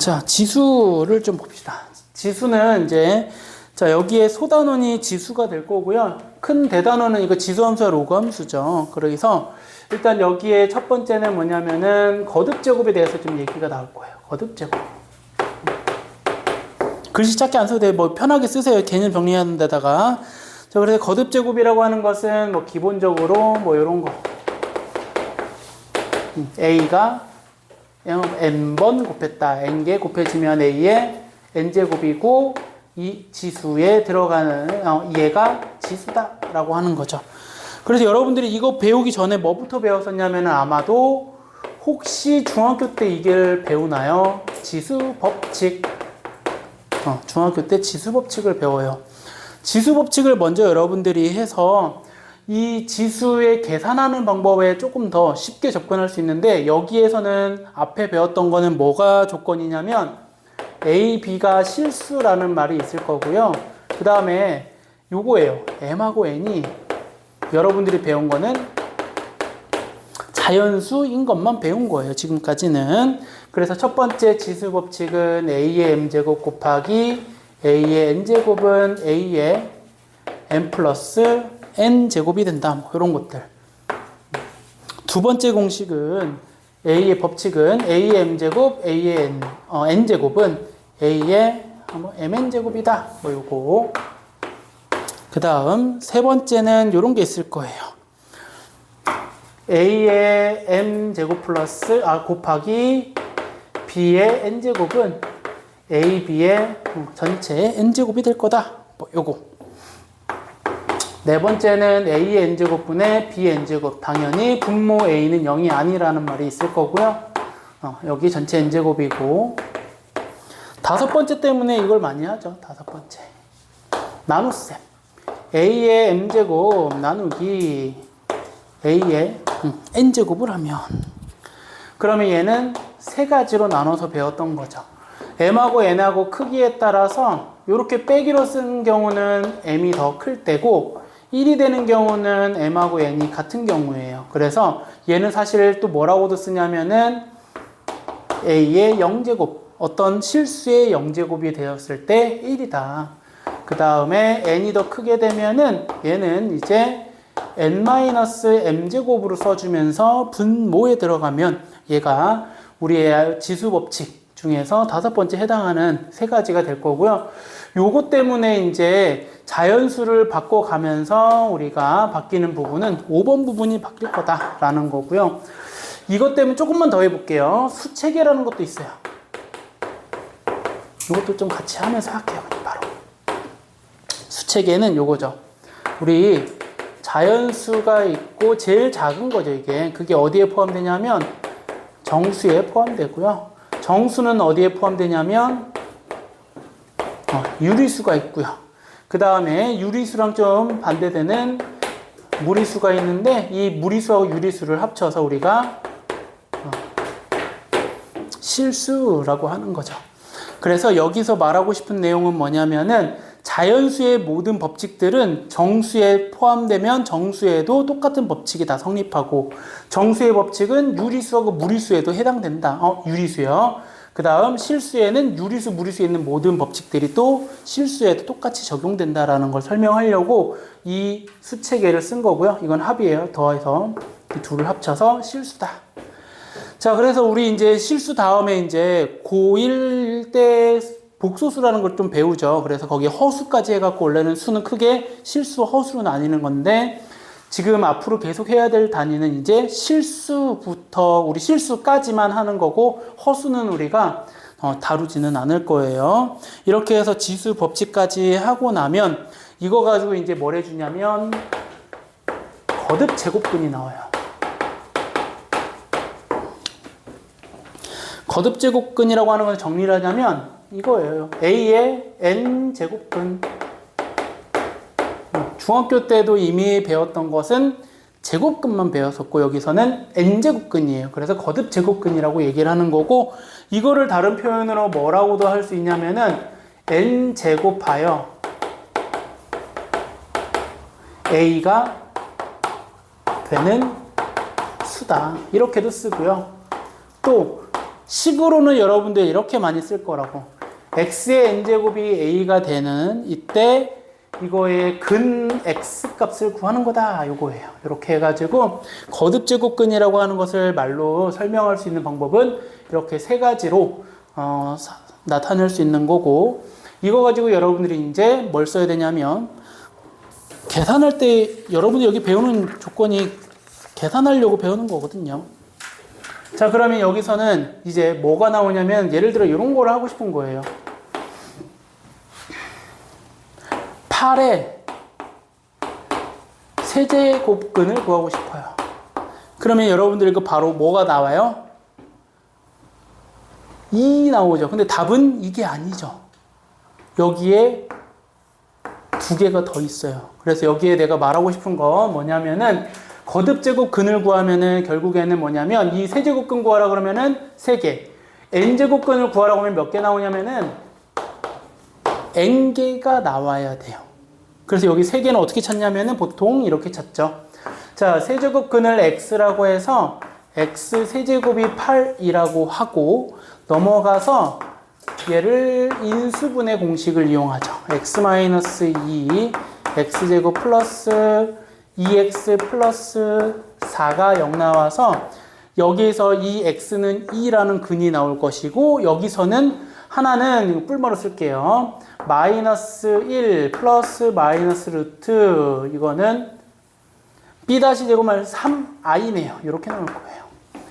자, 지수를 좀 봅시다. 지수는 이제, 자, 여기에 소단원이 지수가 될 거고요. 큰 대단원은 이거 지수함수와 로그함수죠. 그래서 일단 여기에 첫 번째는 뭐냐면은 거듭제곱에 대해서 좀 얘기가 나올 거예요. 거듭제곱. 글씨 작게 안 써도 돼요. 뭐 편하게 쓰세요. 개념 정리하는 데다가. 자, 그래서 거듭제곱이라고 하는 것은 뭐 기본적으로 뭐 이런 거. A가 n번 곱했다. n개 곱해지면 A의 n제곱이고 이 지수에 들어가는 얘가 지수다라고 하는 거죠. 그래서 여러분들이 이거 배우기 전에 뭐부터 배웠었냐면 아마도 혹시 중학교 때 이걸 배우나요? 지수 법칙. 중학교 때 지수 법칙을 배워요. 지수 법칙을 먼저 여러분들이 해서 이 지수의 계산하는 방법에 조금 더 쉽게 접근할 수 있는데 여기에서는 앞에 배웠던 거는 뭐가 조건이냐면 A, B가 실수라는 말이 있을 거고요. 그 다음에 요거예요. M하고 N이 여러분들이 배운 거는 자연수인 것만 배운 거예요. 지금까지는. 그래서 첫 번째 지수 법칙은 A의 M제곱 곱하기 A의 N제곱은 A의 M 플러스 N제곱이 된다. 뭐 이런 것들. 두 번째 공식은 A의 법칙은 A의 M제곱, A의 N제곱은 A의 MN제곱이다. 뭐 요거. 그 다음 세 번째는 요런 게 있을 거예요. A의 M제곱 플러스 곱하기 B의 N제곱은 AB의 전체 N제곱이 될 거다. 뭐 요거. 네 번째는 A의 N제곱분의 B의 N제곱. 당연히 분모 A는 0이 아니라는 말이 있을 거고요. 여기 전체 N제곱이고. 다섯 번째 때문에 이걸 많이 하죠. 다섯 번째. 나눗셈. A의 M제곱 나누기 A의 N제곱을 하면. 그러면 얘는 세 가지로 나눠서 배웠던 거죠. M하고 N하고 크기에 따라서 이렇게 빼기로 쓰는 경우는 M이 더 클 때고 1이 되는 경우는 M하고 N이 같은 경우예요. 그래서 얘는 사실 또 뭐라고도 쓰냐면은 A의 0제곱, 어떤 실수의 0제곱이 되었을 때 1이다. 그 다음에 N이 더 크게 되면은 얘는 이제 N-M제곱으로 써주면서 분모에 들어가면 얘가 우리의 지수 법칙 중에서 다섯 번째 해당하는 세 가지가 될 거고요. 요거 때문에 이제 자연수를 바꿔가면서 우리가 바뀌는 부분은 5번 부분이 바뀔 거다라는 거고요. 이것 때문에 조금만 더 해볼게요. 수체계라는 것도 있어요. 이것도 좀 같이 하면서 할게요. 바로. 수체계는 요거죠. 우리 자연수가 있고 제일 작은 거죠, 이게. 그게 어디에 포함되냐면 정수에 포함되고요. 정수는 어디에 포함되냐면 유리수가 있고요. 그 다음에 유리수랑 좀 반대되는 무리수가 있는데 이 무리수하고 유리수를 합쳐서 우리가 실수라고 하는 거죠. 그래서 여기서 말하고 싶은 내용은 뭐냐면은 자연수의 모든 법칙들은 정수에 포함되면 정수에도 똑같은 법칙이 다 성립하고 정수의 법칙은 유리수하고 무리수에도 해당된다. 유리수요. 그 다음 실수에는 유리수, 무리수에 있는 모든 법칙들이 또 실수에도 똑같이 적용된다라는 걸 설명하려고 이 수체계를 쓴 거고요. 이건 합이에요. 더해서 이 둘을 합쳐서 실수다. 자, 그래서 우리 이제 실수 다음에 이제 고1 때 복소수라는 걸 좀 배우죠. 그래서 거기에 허수까지 해갖고 원래는 수는 크게 실수, 허수로 나뉘는 건데 지금 앞으로 계속 해야 될 단위는 이제 실수부터 우리 실수까지만 하는 거고 허수는 우리가 다루지는 않을 거예요. 이렇게 해서 지수 법칙까지 하고 나면 이거 가지고 이제 뭘 해주냐면 거듭 제곱근이 나와요. 거듭 제곱근이라고 하는 걸 정리를 하자면 이거예요. A의 N제곱근. 중학교 때도 이미 배웠던 것은 제곱근만 배웠었고 여기서는 N제곱근이에요. 그래서 거듭 제곱근이라고 얘기를 하는 거고 이거를 다른 표현으로 뭐라고도 할 수 있냐면은 N제곱하여 A가 되는 수다. 이렇게도 쓰고요. 또 식으로는 여러분들 이렇게 많이 쓸 거라고. x의 n제곱이 a가 되는 이때 이거의 근 x 값을 구하는 거다. 요거예요. 이렇게 해가지고 거듭제곱근이라고 하는 것을 말로 설명할 수 있는 방법은 이렇게 세 가지로 나타낼 수 있는 거고, 이거 가지고 여러분들이 이제 뭘 써야 되냐면, 계산할 때 여러분이 여기 배우는 조건이 계산하려고 배우는 거거든요. 자, 그러면 여기서는 이제 뭐가 나오냐면, 예를 들어 이런 걸 하고 싶은 거예요. 8의 세제곱근을 구하고 싶어요. 그러면 여러분들 이거 바로 뭐가 나와요? 2 나오죠. 근데 답은 이게 아니죠. 여기에 두 개가 더 있어요. 그래서 여기에 내가 말하고 싶은 거 뭐냐면은, 거듭제곱근을 구하면은 결국에는 뭐냐면, 이 세제곱근 구하라 그러면은 3개, n제곱근을 구하라고 하면 몇 개 나오냐면은 n개가 나와야 돼요. 그래서 여기 3개는 어떻게 찾냐면은 보통 이렇게 찾죠. 자, 세제곱근을 x라고 해서 x 세제곱이 8이라고 하고, 넘어가서 얘를 인수분해 공식을 이용하죠. x-2 x제곱 플러스 2x 플러스 4가 0 나와서, 여기에서 이 x는 2라는 근이 나올 것이고, 여기서는 하나는 뿔머로 쓸게요. 마이너스 1 플러스 마이너스 루트, 이거는 b-제곱만 3i네요. 이렇게 나올 거예요.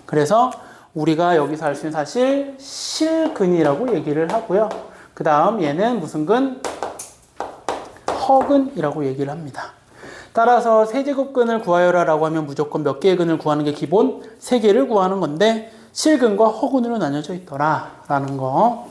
그래서 우리가 여기서 알 수 있는 사실 실근이라고 얘기를 하고요. 그 다음 얘는 무슨 근? 허근이라고 얘기를 합니다. 따라서 세제곱근을 구하여라 라고 하면 무조건 몇 개의 근을 구하는 게 기본? 3개를 구하는 건데, 실근과 허근으로 나뉘어져 있더라 라는 거.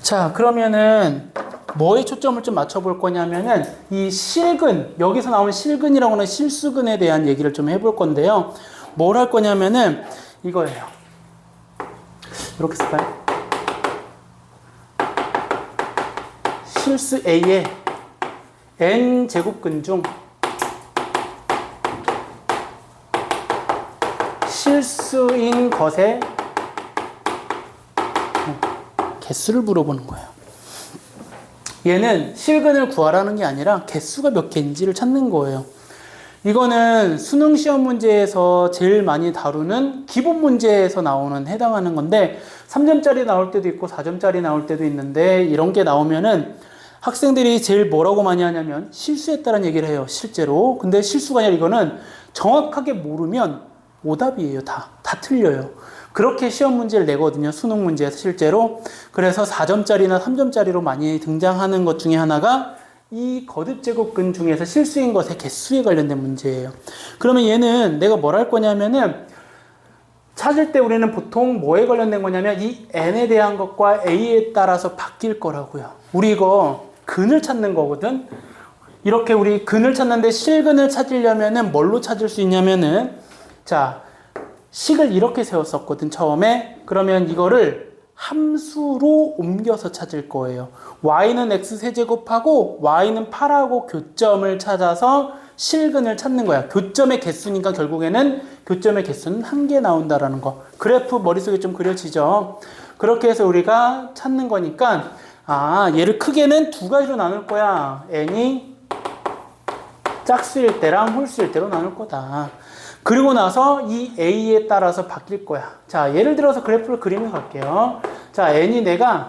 자, 그러면은 뭐에 초점을 좀 맞춰볼 거냐면은, 이 실근, 여기서 나오는 실근이라고 하는 실수근에 대한 얘기를 좀 해볼 건데요. 뭘 할 거냐면은 이거예요. 이렇게 쓸까요? 실수 A의 n제곱근 중 실수인 것의 개수를 물어보는 거예요. 얘는 실근을 구하라는 게 아니라 개수가 몇 개인지를 찾는 거예요. 이거는 수능 시험 문제에서 제일 많이 다루는 기본 문제에서 나오는 해당하는 건데, 3점짜리 나올 때도 있고 4점짜리 나올 때도 있는데, 이런 게 나오면은 학생들이 제일 뭐라고 많이 하냐면 실수했다는 얘기를 해요, 실제로. 근데 실수가 아니라 이거는 정확하게 모르면 오답이에요. 다 틀려요. 그렇게 시험 문제를 내거든요, 수능 문제에서 실제로. 그래서 4점짜리나 3점짜리로 많이 등장하는 것 중에 하나가 이 거듭제곱근 중에서 실수인 것의 개수에 관련된 문제예요. 그러면 얘는 내가 뭘 할 거냐면은, 찾을 때 우리는 보통 뭐에 관련된 거냐면 이 n에 대한 것과 a에 따라서 바뀔 거라고요. 우리 이거 근을 찾는 거거든. 이렇게 우리 근을 찾는데, 실근을 찾으려면은 뭘로 찾을 수 있냐면은, 자, 식을 이렇게 세웠었거든, 처음에. 그러면 이거를 함수로 옮겨서 찾을 거예요. y는 x세제곱하고 y는 8하고 교점을 찾아서 실근을 찾는 거야. 교점의 개수니까 결국에는 교점의 개수는 1개 나온다라는 거. 그래프 머릿속에 좀 그려지죠. 그렇게 해서 우리가 찾는 거니까, 얘를 크게는 두 가지로 나눌 거야. n이 짝수일 때랑 홀수일 때로 나눌 거다. 그리고 나서 이 a에 따라서 바뀔 거야. 자, 예를 들어서 그래프를 그리며 갈게요. 자, n이 내가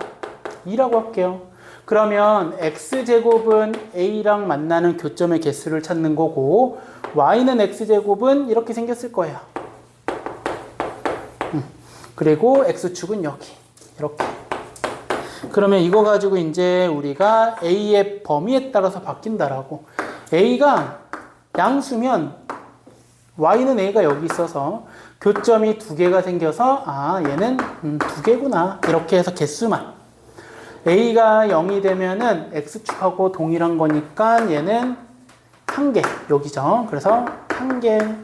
2라고 할게요. 그러면 x제곱은 a랑 만나는 교점의 개수를 찾는 거고, y는 x제곱은 이렇게 생겼을 거예요. 그리고 x축은 여기 이렇게. 그러면 이거 가지고 이제 우리가 a의 범위에 따라서 바뀐다라고. a가 양수면 y는 a가 여기 있어서 교점이 2개가 생겨서 얘는 2개구나 이렇게 해서 개수만. a가 0이 되면은 x축하고 동일한 거니까 얘는 1개 여기죠. 그래서 1개.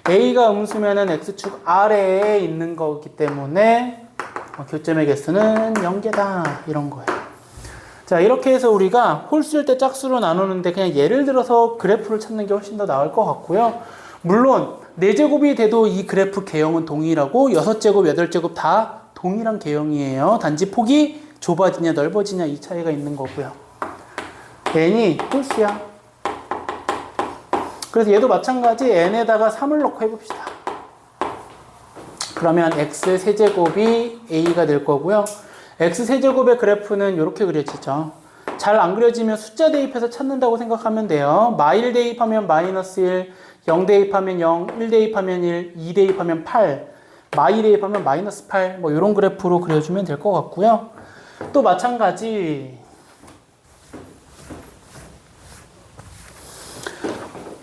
A가 음수면은 X축 아래에 있는 거기 때문에 교점의 개수는 0개다. 이런 거예요. 자, 이렇게 해서 우리가 홀수일 때 짝수로 나누는데 그냥 예를 들어서 그래프를 찾는 게 훨씬 더 나을 것 같고요. 물론 4제곱이 돼도 이 그래프 개형은 동일하고 6제곱, 8제곱 다 동일한 개형이에요. 단지 폭이 좁아지냐 넓어지냐 이 차이가 있는 거고요. n이 홀수야. 그래서 얘도 마찬가지 n에다가 3을 넣고 해봅시다. 그러면 x 세제곱이 a가 될 거고요. x 세제곱의 그래프는 이렇게 그려지죠. 잘 안 그려지면 숫자 대입해서 찾는다고 생각하면 돼요. -1 대입하면 -1, 0 대입하면 0, 1 대입하면 1, 2 대입하면 8, -2 대입하면 -8 뭐 이런 그래프로 그려주면 될 것 같고요. 또 마찬가지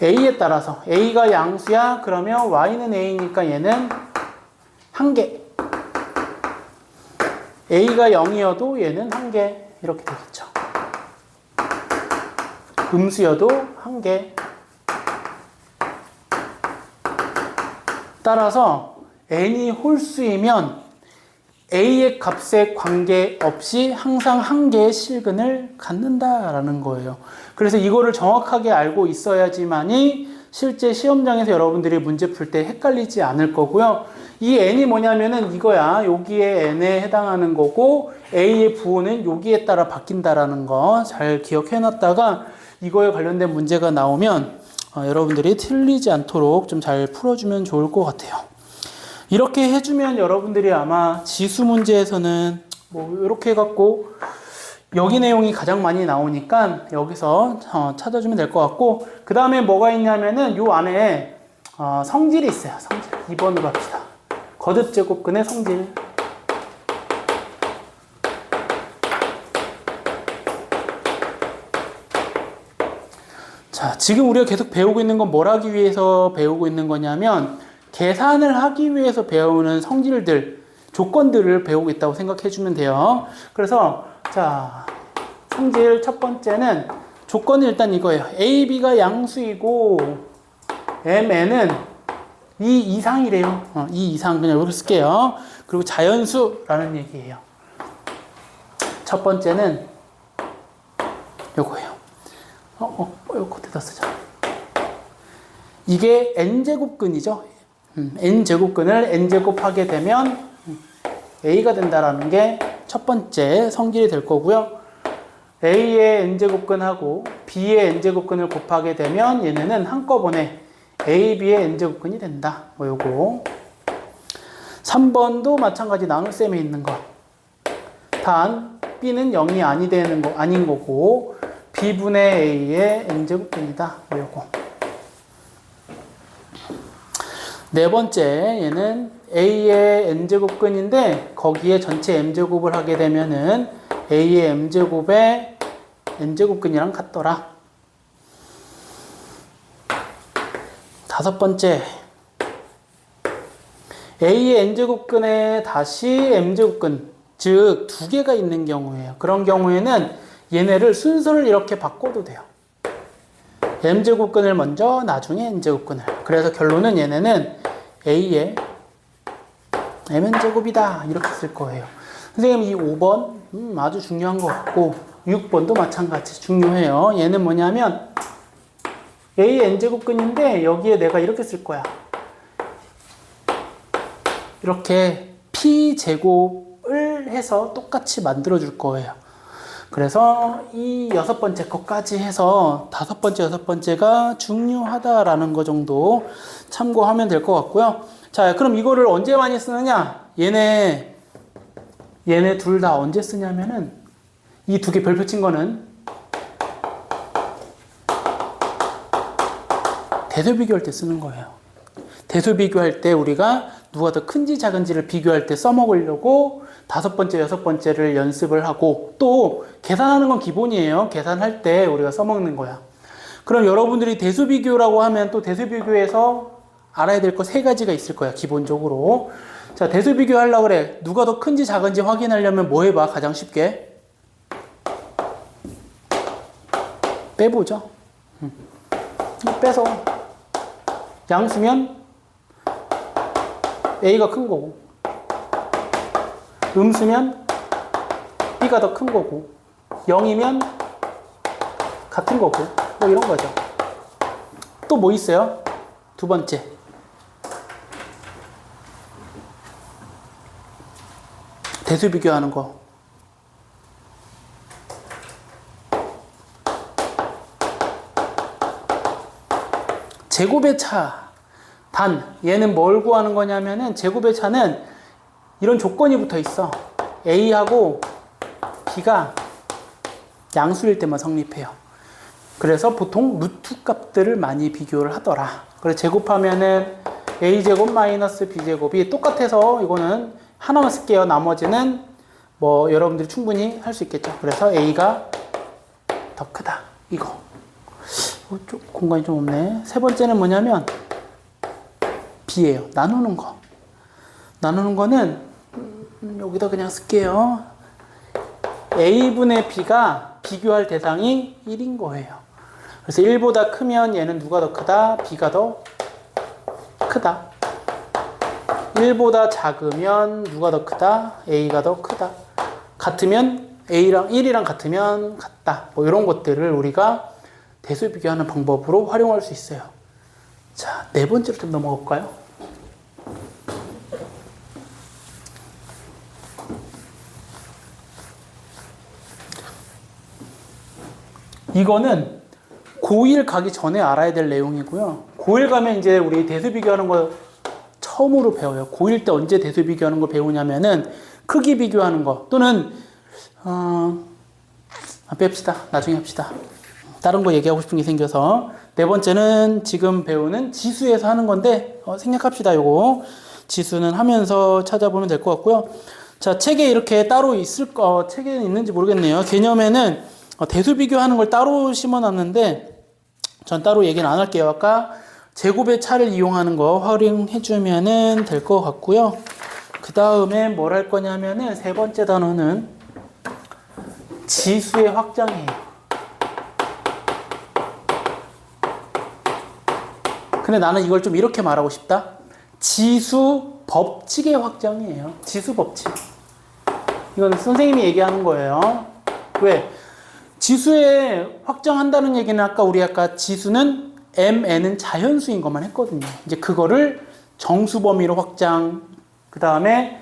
a에 따라서 a가 양수야 그러면 y는 a니까 얘는 1개, a가 0이어도 얘는 1개 이렇게 되겠죠. 음수여도 1개. 따라서 n이 홀수이면 a의 값에 관계없이 항상 1개의 실근을 갖는다라는 거예요. 그래서 이거를 정확하게 알고 있어야지만이 실제 시험장에서 여러분들이 문제 풀 때 헷갈리지 않을 거고요. 이 n이 뭐냐면은 이거야. 여기에 n에 해당하는 거고 a의 부호는 여기에 따라 바뀐다라는 거 잘 기억해 놨다가 이거에 관련된 문제가 나오면 여러분들이 틀리지 않도록 좀 잘 풀어주면 좋을 것 같아요. 이렇게 해주면 여러분들이 아마 지수 문제에서는 뭐 이렇게 해갖고 여기 내용이 가장 많이 나오니까 여기서 찾아주면 될 것 같고, 그 다음에 뭐가 있냐면은 요 안에 성질이 있어요. 성질 2번으로 합시다. 거듭 제곱근의 성질. 자, 지금 우리가 계속 배우고 있는 건 뭘 하기 위해서 배우고 있는 거냐면 계산을 하기 위해서 배우는 성질들, 조건들을 배우고 있다고 생각해 주면 돼요. 그래서 자, 성질 첫 번째는 조건이 일단 이거예요. A, B가 양수이고 MN은 2 이상이래요. 2 이상 그냥 이렇게 쓸게요. 그리고 자연수라는 얘기예요. 첫 번째는 요거예요. 요거 어디다 쓰자. 이게 n제곱근이죠. n제곱근을 n제곱 하게 되면 a가 된다라는 게 첫 번째 성질이 될 거고요. a의 n제곱근하고 b의 n제곱근을 곱하게 되면 얘네는 한꺼번에 a, b의 n제곱근이 된다. 뭐 요거. 3번도 마찬가지 나눗셈에 있는 거. 단 b는 0이 아닌 거고 b분의 a의 n제곱근이다. 뭐 요거. 네 번째, 얘는 a의 n제곱근인데 거기에 전체 m제곱을 하게 되면은 a의 m제곱의 n제곱근이랑 같더라. 다섯 번째, a의 n제곱근에 다시 m제곱근, 즉 두 개가 있는 경우예요. 그런 경우에는 얘네를 순서를 이렇게 바꿔도 돼요. m제곱근을 먼저, 나중에 n제곱근을. 그래서 결론은 얘네는 a의 mn제곱이다 이렇게 쓸 거예요. 선생님 이 5번 아주 중요한 것 같고 6번도 마찬가지 중요해요. 얘는 뭐냐면 a의 n제곱근인데 여기에 내가 이렇게 쓸 거야. 이렇게 p제곱을 해서 똑같이 만들어 줄 거예요. 그래서 이 6번째 것까지 해서 5번째, 6번째가 중요하다라는 거 정도 참고하면 될 것 같고요. 자, 그럼 이거를 언제 많이 쓰느냐? 얘네 둘 다 언제 쓰냐면은 이 두 개 별표 친 거는 대소 비교할 때 쓰는 거예요. 대소 비교할 때 우리가 누가 더 큰지 작은지를 비교할 때 써먹으려고 5번째, 6번째를 연습을 하고 또 계산하는 건 기본이에요. 계산할 때 우리가 써먹는 거야. 그럼 여러분들이 대수 비교라고 하면 또 대수 비교에서 알아야 될 거 3가지가 있을 거야. 기본적으로. 자, 대수 비교 하려고 그래. 누가 더 큰지 작은지 확인하려면 뭐 해봐? 가장 쉽게. 빼보죠. 빼서 양수면 A가 큰 거고, 음수면 B가 더 큰 거고, 0이면 같은 거고, 뭐 이런 거죠. 또 뭐 있어요? 두 번째. 대수 비교하는 거. 제곱의 차. 단, 얘는 뭘 구하는 거냐면은, 제곱의 차는 이런 조건이 붙어 있어. A하고 B가 양수일 때만 성립해요. 그래서 보통 루트 값들을 많이 비교를 하더라. 그래서 제곱하면은 A제곱 마이너스 B제곱이 똑같아서 이거는 하나만 쓸게요. 나머지는 뭐 여러분들이 충분히 할 수 있겠죠. 그래서 A가 더 크다. 이거. 좀 공간이 좀 없네. 세 번째는 뭐냐면 B예요. 나누는 거. 나누는 거는 여기다 그냥 쓸게요. A분의 B가 비교할 대상이 1인 거예요. 그래서 1보다 크면 얘는 누가 더 크다? B가 더 크다. 1보다 작으면 누가 더 크다? A가 더 크다. 같으면 A랑 1이랑 같으면 같다. 뭐 이런 것들을 우리가 대수 비교하는 방법으로 활용할 수 있어요. 자, 네 번째로 좀 넘어가 볼까요? 이거는 고1 가기 전에 알아야 될 내용이고요. 고1 가면 이제 우리 대수 비교하는 거 처음으로 배워요. 고1 때 언제 대수 비교하는 거 배우냐면은 크기 비교하는 거 또는 뺍시다. 나중에 합시다. 다른 거 얘기하고 싶은 게 생겨서. 네 번째는 지금 배우는 지수에서 하는 건데 생략합시다. 요거 지수는 하면서 찾아보면 될 것 같고요. 자, 책에 이렇게 따로 있을 거, 책에 있는지 모르겠네요. 개념에는 대수 비교하는 걸 따로 심어놨는데 전 따로 얘기는 안 할게요. 아까 제곱의 차를 이용하는 거 활용해주면은 될 것 같고요. 그 다음에 뭘 할 거냐면은 세 번째 단어는 지수의 확장이에요. 근데 나는 이걸 좀 이렇게 말하고 싶다. 지수 법칙의 확장이에요. 지수 법칙. 이건 선생님이 얘기하는 거예요. 왜? 지수에 확장한다는 얘기는 아까 지수는 mn은 자연수인 것만 했거든요. 이제 그거를 정수 범위로 확장, 그 다음에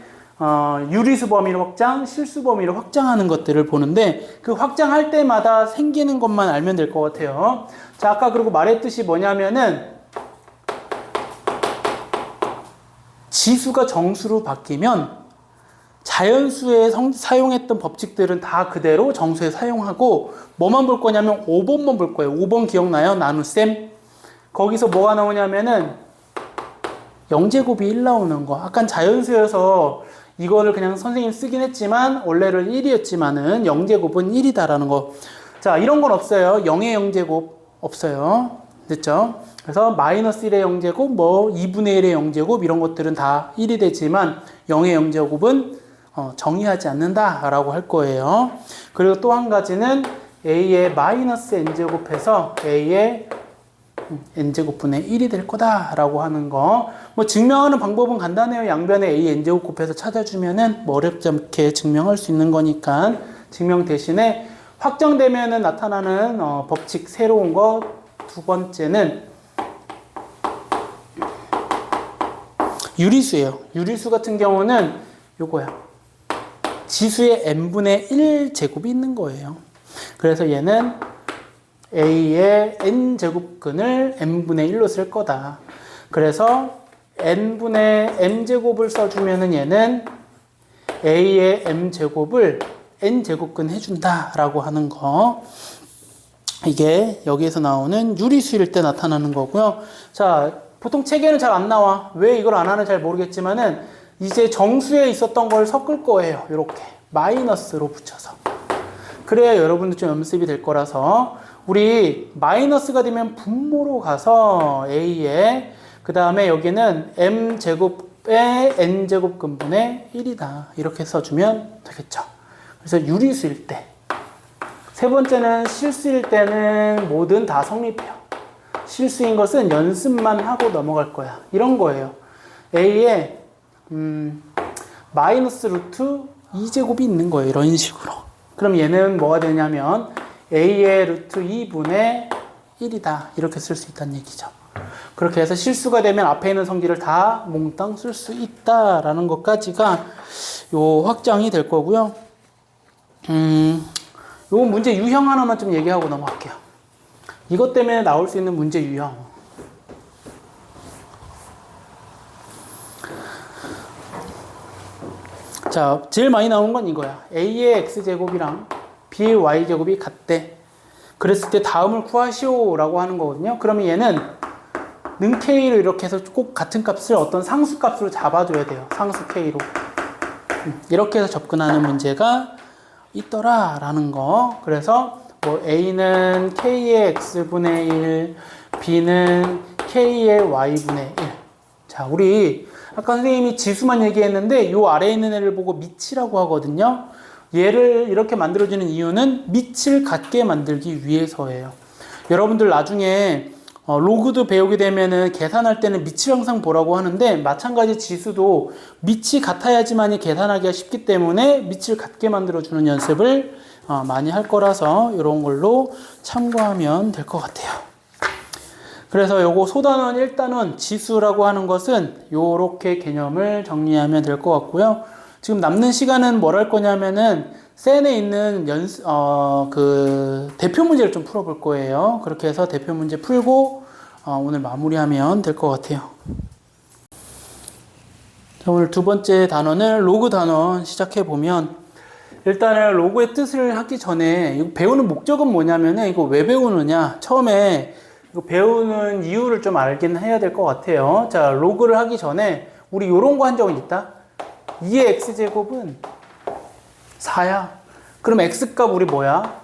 유리수 범위로 확장, 실수 범위로 확장하는 것들을 보는데 그 확장할 때마다 생기는 것만 알면 될 것 같아요. 자, 아까 그리고 말했듯이 뭐냐면은 지수가 정수로 바뀌면 자연수에 사용했던 법칙들은 다 그대로 정수에 사용하고 뭐만 볼 거냐면 5번만 볼 거예요. 5번 기억나요? 나눗셈. 거기서 뭐가 나오냐면은 0제곱이 1 나오는 거. 아까 자연수여서 이거를 그냥 선생님 쓰긴 했지만 원래는 1이었지만은 0제곱은 1이다라는 거. 자, 이런 건 없어요. 0의 0제곱 없어요. 됐죠? 그래서 마이너스 1의 0제곱, 뭐 2분의 1의 0제곱 이런 것들은 다 1이 되지만 0의 0제곱은 정의하지 않는다라고 할 거예요. 그리고 또 한 가지는 a의 마이너스 n제곱해서 a의 n제곱분의 1이 될 거다라고 하는 거. 뭐 증명하는 방법은 간단해요. 양변에 a n제곱 곱해서 찾아주면은 뭐 어렵지 않게 증명할 수 있는 거니까 증명 대신에 확정되면은 나타나는 법칙 새로운 거. 두 번째는 유리수예요. 유리수 같은 경우는 요거야. 지수의 n분의 1제곱이 있는 거예요. 그래서 얘는 a의 n제곱근을 n분의 1로 쓸 거다. 그래서 n분의 m제곱을 써주면은 얘는 a의 m제곱을 n제곱근 해준다 라고 하는 거. 이게 여기에서 나오는 유리수일 때 나타나는 거고요. 자, 보통 책에는 잘 안 나와. 왜 이걸 안 하는지 잘 모르겠지만은 이제 정수에 있었던 걸 섞을 거예요. 이렇게 마이너스로 붙여서. 그래야 여러분들 좀 연습이 될 거라서 우리 마이너스가 되면 분모로 가서 a에 그 다음에 여기는 m제곱의 n제곱근분의 1이다. 이렇게 써주면 되겠죠. 그래서 유리수일 때. 세 번째는 실수일 때는 뭐든 다 성립해요. 실수인 것은 연습만 하고 넘어갈 거야. 이런 거예요. A에 마이너스 루트 2제곱이 있는 거예요. 이런 식으로. 그럼 얘는 뭐가 되냐면 a의 루트 2분의 1이다. 이렇게 쓸 수 있다는 얘기죠. 그렇게 해서 실수가 되면 앞에 있는 성질을 다 몽땅 쓸 수 있다라는 것까지가 요 확장이 될 거고요. 요 문제 유형 하나만 좀 얘기하고 넘어갈게요. 이것 때문에 나올 수 있는 문제 유형. 자, 제일 많이 나오는 건 이거야. a의 x제곱이랑 b의 y제곱이 같대. 그랬을 때 다음을 구하시오 라고 하는 거거든요. 그러면 얘는 는 k를 이렇게 해서 꼭 같은 값을 어떤 상수값으로 잡아줘야 돼요. 상수 k로. 이렇게 해서 접근하는 문제가 있더라 라는 거. 그래서 뭐 a는 k의 x분의 1, b는 k의 y분의 1. 자, 우리 아까 선생님이 지수만 얘기했는데 요 아래에 있는 애를 보고 밑이라고 하거든요. 얘를 이렇게 만들어주는 이유는 밑을 같게 만들기 위해서예요. 여러분들 나중에 로그도 배우게 되면은 계산할 때는 밑을 항상 보라고 하는데 마찬가지 지수도 밑이 같아야지만이 계산하기가 쉽기 때문에 밑을 같게 만들어주는 연습을 많이 할 거라서 이런 걸로 참고하면 될 것 같아요. 그래서 요거 소단원 1단원 지수라고 하는 것은 요렇게 개념을 정리하면 될 것 같고요. 지금 남는 시간은 뭘 할 거냐면은 센에 있는 그 대표 문제를 좀 풀어볼 거예요. 그렇게 해서 대표 문제 풀고 오늘 마무리하면 될 것 같아요. 자, 오늘 두 번째 단원은 로그 단원 시작해 보면 일단은 로그의 뜻을 하기 전에 이거 배우는 목적은 뭐냐면은 이거 왜 배우느냐 처음에 이거 배우는 이유를 좀 알긴 해야 될 것 같아요. 자, 로그를 하기 전에 우리 요런 거 한 적은 있다. 2의 x제곱은 4야. 그럼 x값 우리 뭐야?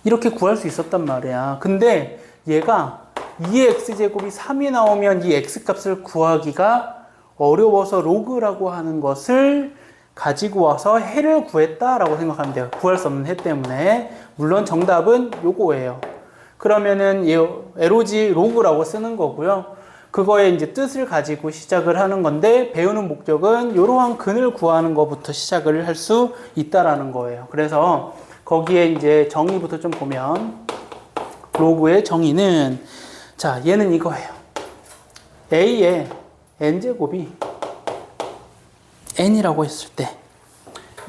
이렇게 구할 수 있었단 말이야. 근데 얘가 2의 x제곱이 3이 나오면 이 x값을 구하기가 어려워서 로그라고 하는 것을 가지고 와서 해를 구했다라고 생각하면 돼요. 구할 수 없는 해 때문에. 물론 정답은 요거예요. 그러면은 LOG 로그라고 쓰는 거고요. 그거의 이제 뜻을 가지고 시작을 하는 건데 배우는 목적은 이러한 근을 구하는 것부터 시작을 할 수 있다라는 거예요. 그래서 거기에 이제 정의부터 좀 보면 로그의 정의는 자, 얘는 이거예요. a의 n제곱이 n이라고 했을 때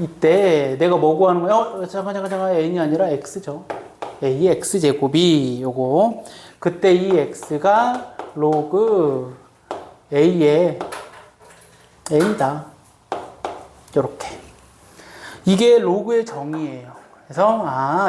이때 내가 뭐 구하는 거야? 잠깐 n이 아니라 x죠. a의 x제곱이 요거 그때 이 x가 로그 a의 n이다. 요렇게 이게 로그의 정의예요. 그래서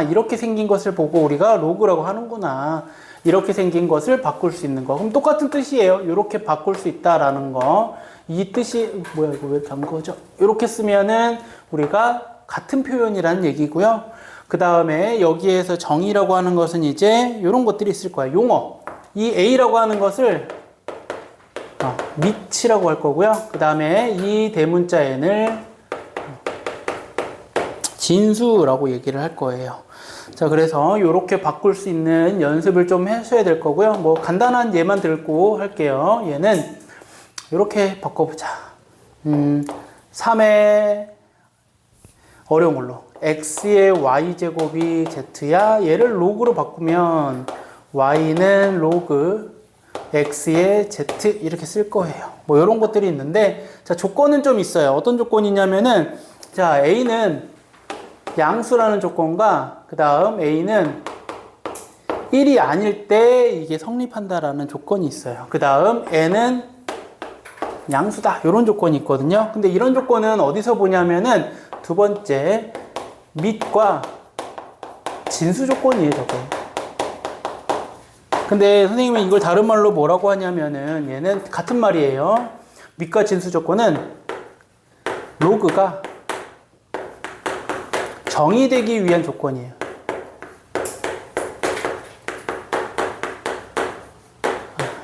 이렇게 생긴 것을 보고 우리가 로그라고 하는구나. 이렇게 생긴 것을 바꿀 수 있는 거. 그럼 똑같은 뜻이에요. 이렇게 바꿀 수 있다라는 거. 이 뜻이 뭐야 이거 왜 잠거죠? 이렇게 쓰면은 우리가 같은 표현이라는 얘기고요. 그 다음에 여기에서 정의라고 하는 것은 이제 이런 것들이 있을 거야. 용어. 이 a라고 하는 것을 밑이라고 할 거고요. 그 다음에 이 대문자 n을 진수라고 얘기를 할 거예요. 자, 그래서 이렇게 바꿀 수 있는 연습을 좀 하셔야 될 거고요. 뭐 간단한 예만 들고 할게요. 얘는 이렇게 바꿔보자. 3의 어려운 걸로 x의 y제곱이 z야. 얘를 로그로 바꾸면 y는 로그 x의 z 이렇게 쓸 거예요. 뭐 이런 것들이 있는데 자, 조건은 좀 있어요. 어떤 조건이냐면은 자, a는 양수라는 조건과 그 다음 a는 1이 아닐 때 이게 성립한다라는 조건이 있어요. 그 다음 n은 양수다 이런 조건이 있거든요. 근데 이런 조건은 어디서 보냐면은 두 번째 밑과 진수 조건이에요. 저거. 근데 선생님은 이걸 다른 말로 뭐라고 하냐면은 얘는 같은 말이에요. 밑과 진수 조건은 로그가 정의되기 위한 조건이에요.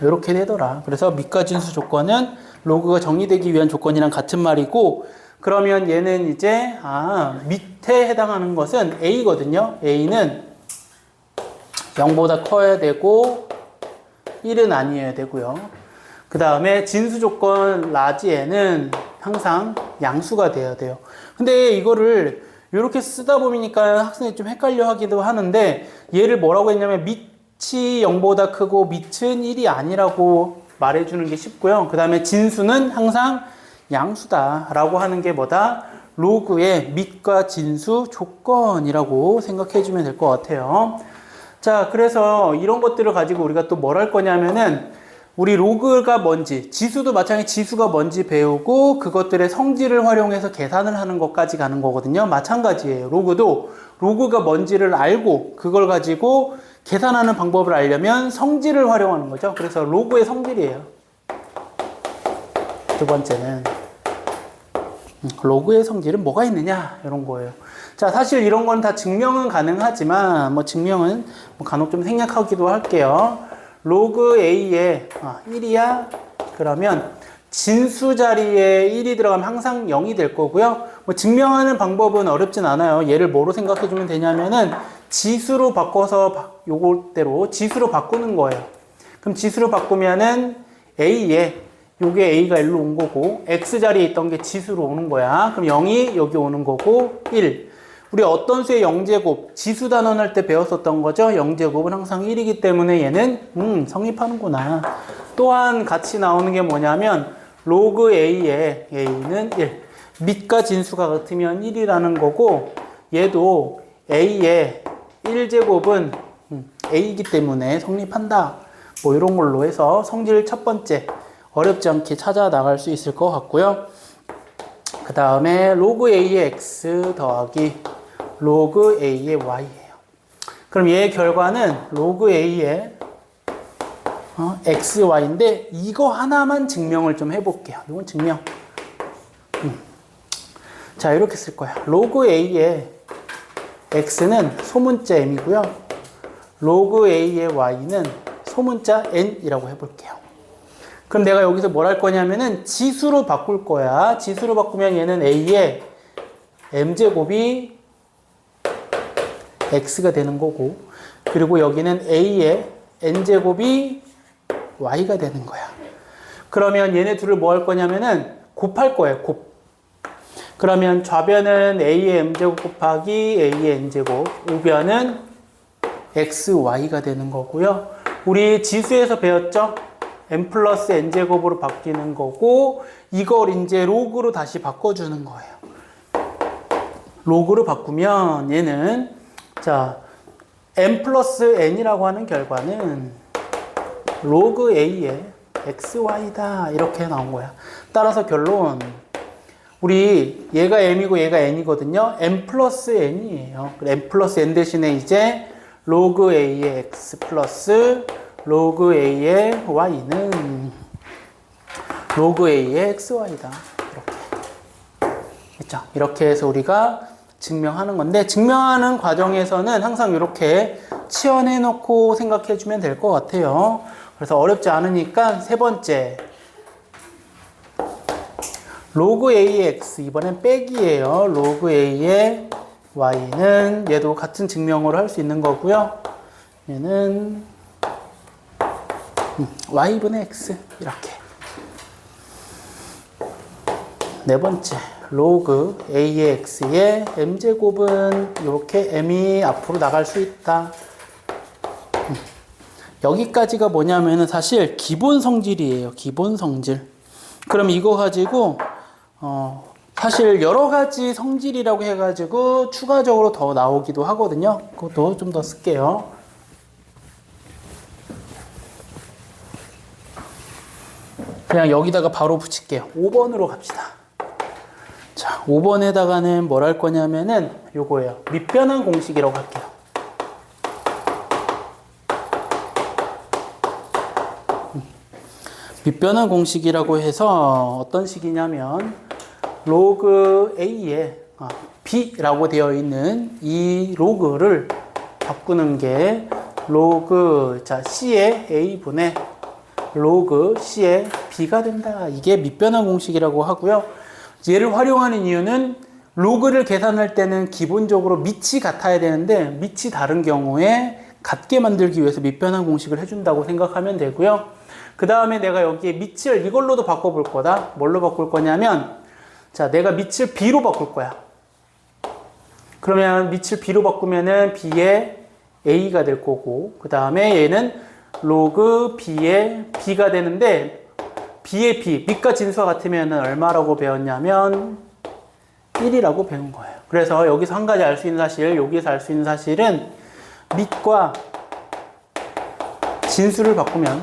이렇게 되더라. 그래서 밑과 진수 조건은 로그가 정의되기 위한 조건이랑 같은 말이고 그러면 얘는 이제 밑에 해당하는 것은 a거든요. a는 0보다 커야 되고 1은 아니어야 되고요. 그 다음에 진수 조건 라지 n은 항상 양수가 돼야 돼요. 근데 이거를 이렇게 쓰다 보니까 학생이 좀 헷갈려 하기도 하는데, 얘를 뭐라고 했냐면 밑이 0보다 크고 밑은 1이 아니라고 말해주는 게 쉽고요. 그 다음에 진수는 항상 양수다 라고 하는 게 뭐다? 로그의 밑과 진수 조건이라고 생각해 주면 될 것 같아요. 자, 그래서 이런 것들을 가지고 우리가 또 뭘 할 거냐면은, 우리 로그가 뭔지, 지수도 마찬가지 지수가 뭔지 배우고 그것들의 성질을 활용해서 계산을 하는 것까지 가는 거거든요. 마찬가지예요. 로그도 로그가 뭔지를 알고 그걸 가지고 계산하는 방법을 알려면 성질을 활용하는 거죠. 그래서 로그의 성질이에요. 두 번째는 로그의 성질은 뭐가 있느냐, 이런 거예요. 자, 사실 이런 건 다 증명은 가능하지만 뭐 증명은 뭐 간혹 좀 생략하기도 할게요. 로그 A에 1이야? 그러면 진수 자리에 1이 들어가면 항상 0이 될 거고요. 뭐 증명하는 방법은 어렵진 않아요. 얘를 뭐로 생각해 주면 되냐면은 지수로 바꿔서 요거대로 지수로 바꾸는 거예요. 그럼 지수로 바꾸면은 A에 요게 A가 1로 온 거고, X 자리에 있던 게 지수로 오는 거야. 그럼 0이 여기 오는 거고, 1. 우리 어떤 수의 0제곱, 지수 단원할 때 배웠었던 거죠. 0제곱은 항상 1이기 때문에 얘는 성립하는구나. 또한 같이 나오는 게 뭐냐면 로그 A의 A는 1. 밑과 진수가 같으면 1이라는 거고, 얘도 A의 1제곱은 A이기 때문에 성립한다. 뭐 이런 걸로 해서 성질 첫 번째 어렵지 않게 찾아 나갈 수 있을 것 같고요. 그 다음에 로그 A의 X 더하기 로그 A의 Y예요. 그럼 얘의 결과는 로그 A의 X, Y인데 이거 하나만 증명을 좀 해볼게요. 이건 증명. 자, 이렇게 쓸 거야. 로그 A의 X는 소문자 M이고요. 로그 A의 Y는 소문자 N이라고 해볼게요. 그럼 내가 여기서 뭘 할 거냐면은 지수로 바꿀 거야. 지수로 바꾸면 얘는 A의 M제곱이 X가 되는 거고, 그리고 여기는 A의 N제곱이 Y가 되는 거야. 그러면 얘네 둘을 뭐 할 거냐면은 곱할 거예요. 곱. 그러면 좌변은 A의 M제곱 곱하기 A의 N제곱, 우변은 XY가 되는 거고요. 우리 지수에서 배웠죠? M 플러스 N제곱으로 바뀌는 거고, 이걸 이제 로그로 다시 바꿔주는 거예요. 로그로 바꾸면 얘는, 자, M 플러스 N이라고 하는 결과는 로그 A의 XY다. 이렇게 나온 거야. 따라서 결론, 우리 얘가 M이고 얘가 N이거든요. M 플러스 N이에요. M 플러스 N 대신에 이제 로그 A의 X 플러스 로그 A의 Y는 로그 A의 XY다. 이렇게. 그렇죠? 이렇게 해서 우리가 증명하는 건데, 증명하는 과정에서는 항상 이렇게 치환해 놓고 생각해 주면 될 것 같아요. 그래서 어렵지 않으니까 세 번째, 로그 A의 X, 이번엔 빼기예요. 로그 A의 Y는 얘도 같은 증명으로 할 수 있는 거고요. 얘는 Y분의 X, 이렇게. 네 번째, 로그 A의 X의 M제곱은 이렇게 M이 앞으로 나갈 수 있다. 여기까지가 뭐냐면은 사실 기본 성질이에요. 기본 성질. 그럼 이거 가지고 사실 여러 가지 성질이라고 해가지고 추가적으로 더 나오기도 하거든요. 그것도 좀 더 쓸게요. 그냥 여기다가 바로 붙일게요. 5번으로 갑시다. 자, 5번에다가는 뭘 할 거냐면은 요거예요. 밑변환 공식이라고 할게요. 밑변환 공식이라고 해서 어떤 식이냐면 로그 A에 B라고 되어 있는 이 로그를 바꾸는 게 로그 C의 A분의 로그 C의 B가 된다. 이게 밑변환 공식이라고 하고요. 얘를 활용하는 이유는 로그를 계산할 때는 기본적으로 밑이 같아야 되는데 밑이 다른 경우에 같게 만들기 위해서 밑변환 공식을 해준다고 생각하면 되고요. 그 다음에 내가 여기에 밑을 이걸로도 바꿔볼 거다. 뭘로 바꿀 거냐면, 자, 내가 밑을 b로 바꿀 거야. 그러면 밑을 b로 바꾸면은 b의 a가 될 거고, 그 다음에 얘는 로그 b의 b가 되는데, b의 b, 밑과 진수와 같으면 얼마라고 배웠냐면 1이라고 배운 거예요. 그래서 여기서 한 가지 알 수 있는 사실, 여기서 알 수 있는 사실은 밑과 진수를 바꾸면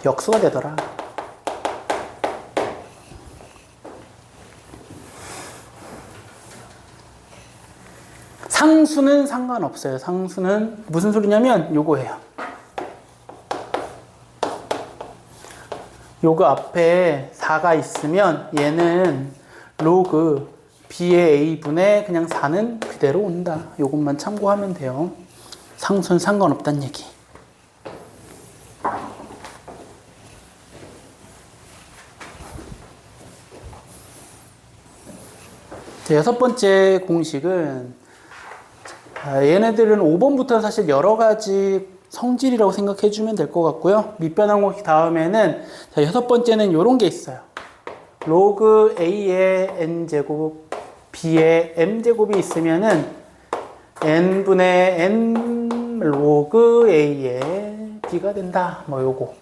역수가 되더라. 상수는 상관없어요. 상수는 무슨 소리냐면 요거예요. 요거 앞에 4가 있으면 얘는 로그 b의 a분의 그냥 4는 그대로 온다. 요것만 참고하면 돼요. 상수는 상관없다는 얘기. 자, 6번째 공식은 얘네들은 5번부터 사실 여러 가지 성질이라고 생각해 주면 될 것 같고요. 밑변환 공식 다음에는 자, 6번째는 이런 게 있어요. 로그 a의 n제곱 b의 m제곱이 있으면은 n분의 n 로그 a의 b가 된다. 뭐 요거.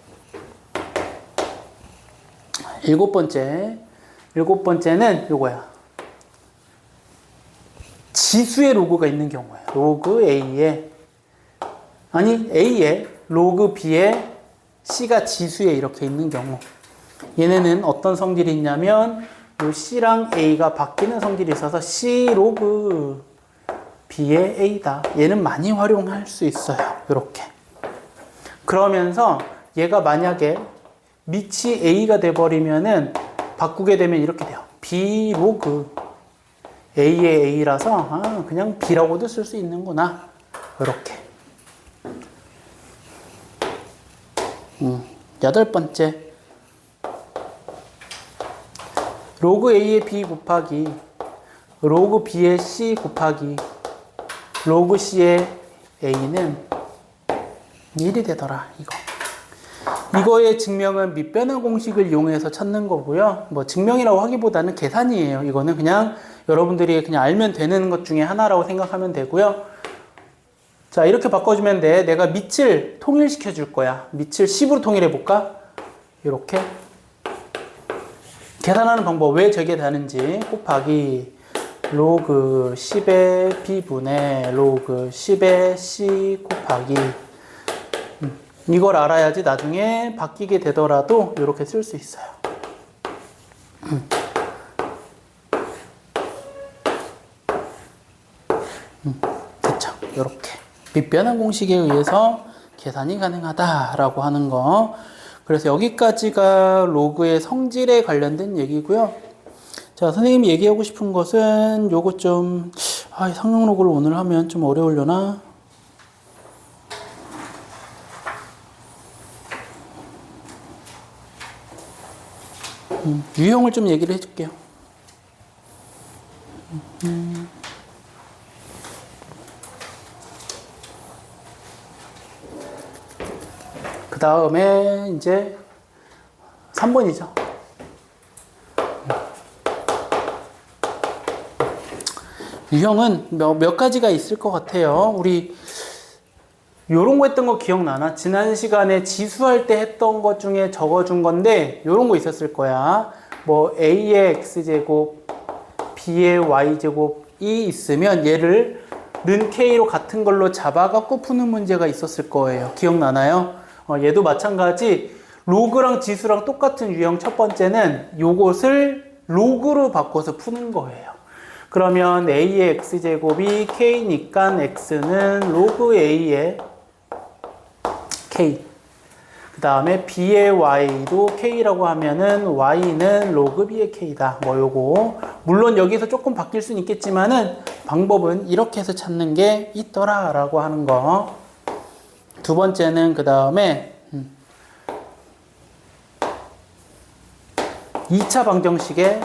7번째는 요거야. 지수의 로그가 있는 경우예요. 로그 a의 로그 b의 c가 지수에 이렇게 있는 경우, 얘네는 어떤 성질이 있냐면 요 c랑 a가 바뀌는 성질이 있어서 c 로그 b의 a다. 얘는 많이 활용할 수 있어요. 이렇게. 그러면서 얘가 만약에 밑이 a가 돼버리면은 바꾸게 되면 이렇게 돼요. b 로그 a의 a라서 그냥 b라고도 쓸 수 있는구나. 이렇게. 8번째. 로그 a의 b 곱하기 로그 b의 c 곱하기 로그 c의 a는 1이 되더라. 이거의 증명은 밑변환 공식을 이용해서 찾는 거고요. 뭐 증명이라고 하기보다는 계산이에요. 이거는 그냥 여러분들이 그냥 알면 되는 것 중에 하나라고 생각하면 되고요. 자, 이렇게 바꿔주면 돼. 내가 밑을 통일시켜 줄 거야. 밑을 10으로 통일해 볼까? 이렇게. 계산하는 방법, 왜 저게 다른지. 곱하기 로그 10의 b분의 로그 10의 c 곱하기. 이걸 알아야지 나중에 바뀌게 되더라도 이렇게 쓸 수 있어요. 됐죠? 이렇게. 밑변환 공식에 의해서 계산이 가능하다라고 하는 거. 그래서 여기까지가 로그의 성질에 관련된 얘기고요. 자, 선생님이 얘기하고 싶은 것은 요거 좀, 상용 로그를 오늘 하면 좀 어려우려나? 유형을 좀 얘기를 해줄게요. 그 다음에 이제 3번이죠. 유형은 몇 가지가 있을 것 같아요. 우리 요런 거 했던 거 기억나나? 지난 시간에 지수할 때 했던 것 중에 적어준 건데 요런 거 있었을 거야. 뭐 a의 x제곱 b의 y제곱이 있으면 얘를 는 k로 같은 걸로 잡아갖고 푸는 문제가 있었을 거예요. 기억나나요? 얘도 마찬가지. 로그랑 지수랑 똑같은 유형 첫 번째는 요것을 로그로 바꿔서 푸는 거예요. 그러면 a의 x제곱이 k니까 x는 로그 a의 k. 그 다음에 b의 y도 k라고 하면은 y는 로그 b의 k다. 뭐 요거. 물론 여기서 조금 바뀔 수는 있겠지만은 방법은 이렇게 해서 찾는 게 있더라 라고 하는 거. 두 번째는 그 다음에 2차 방정식에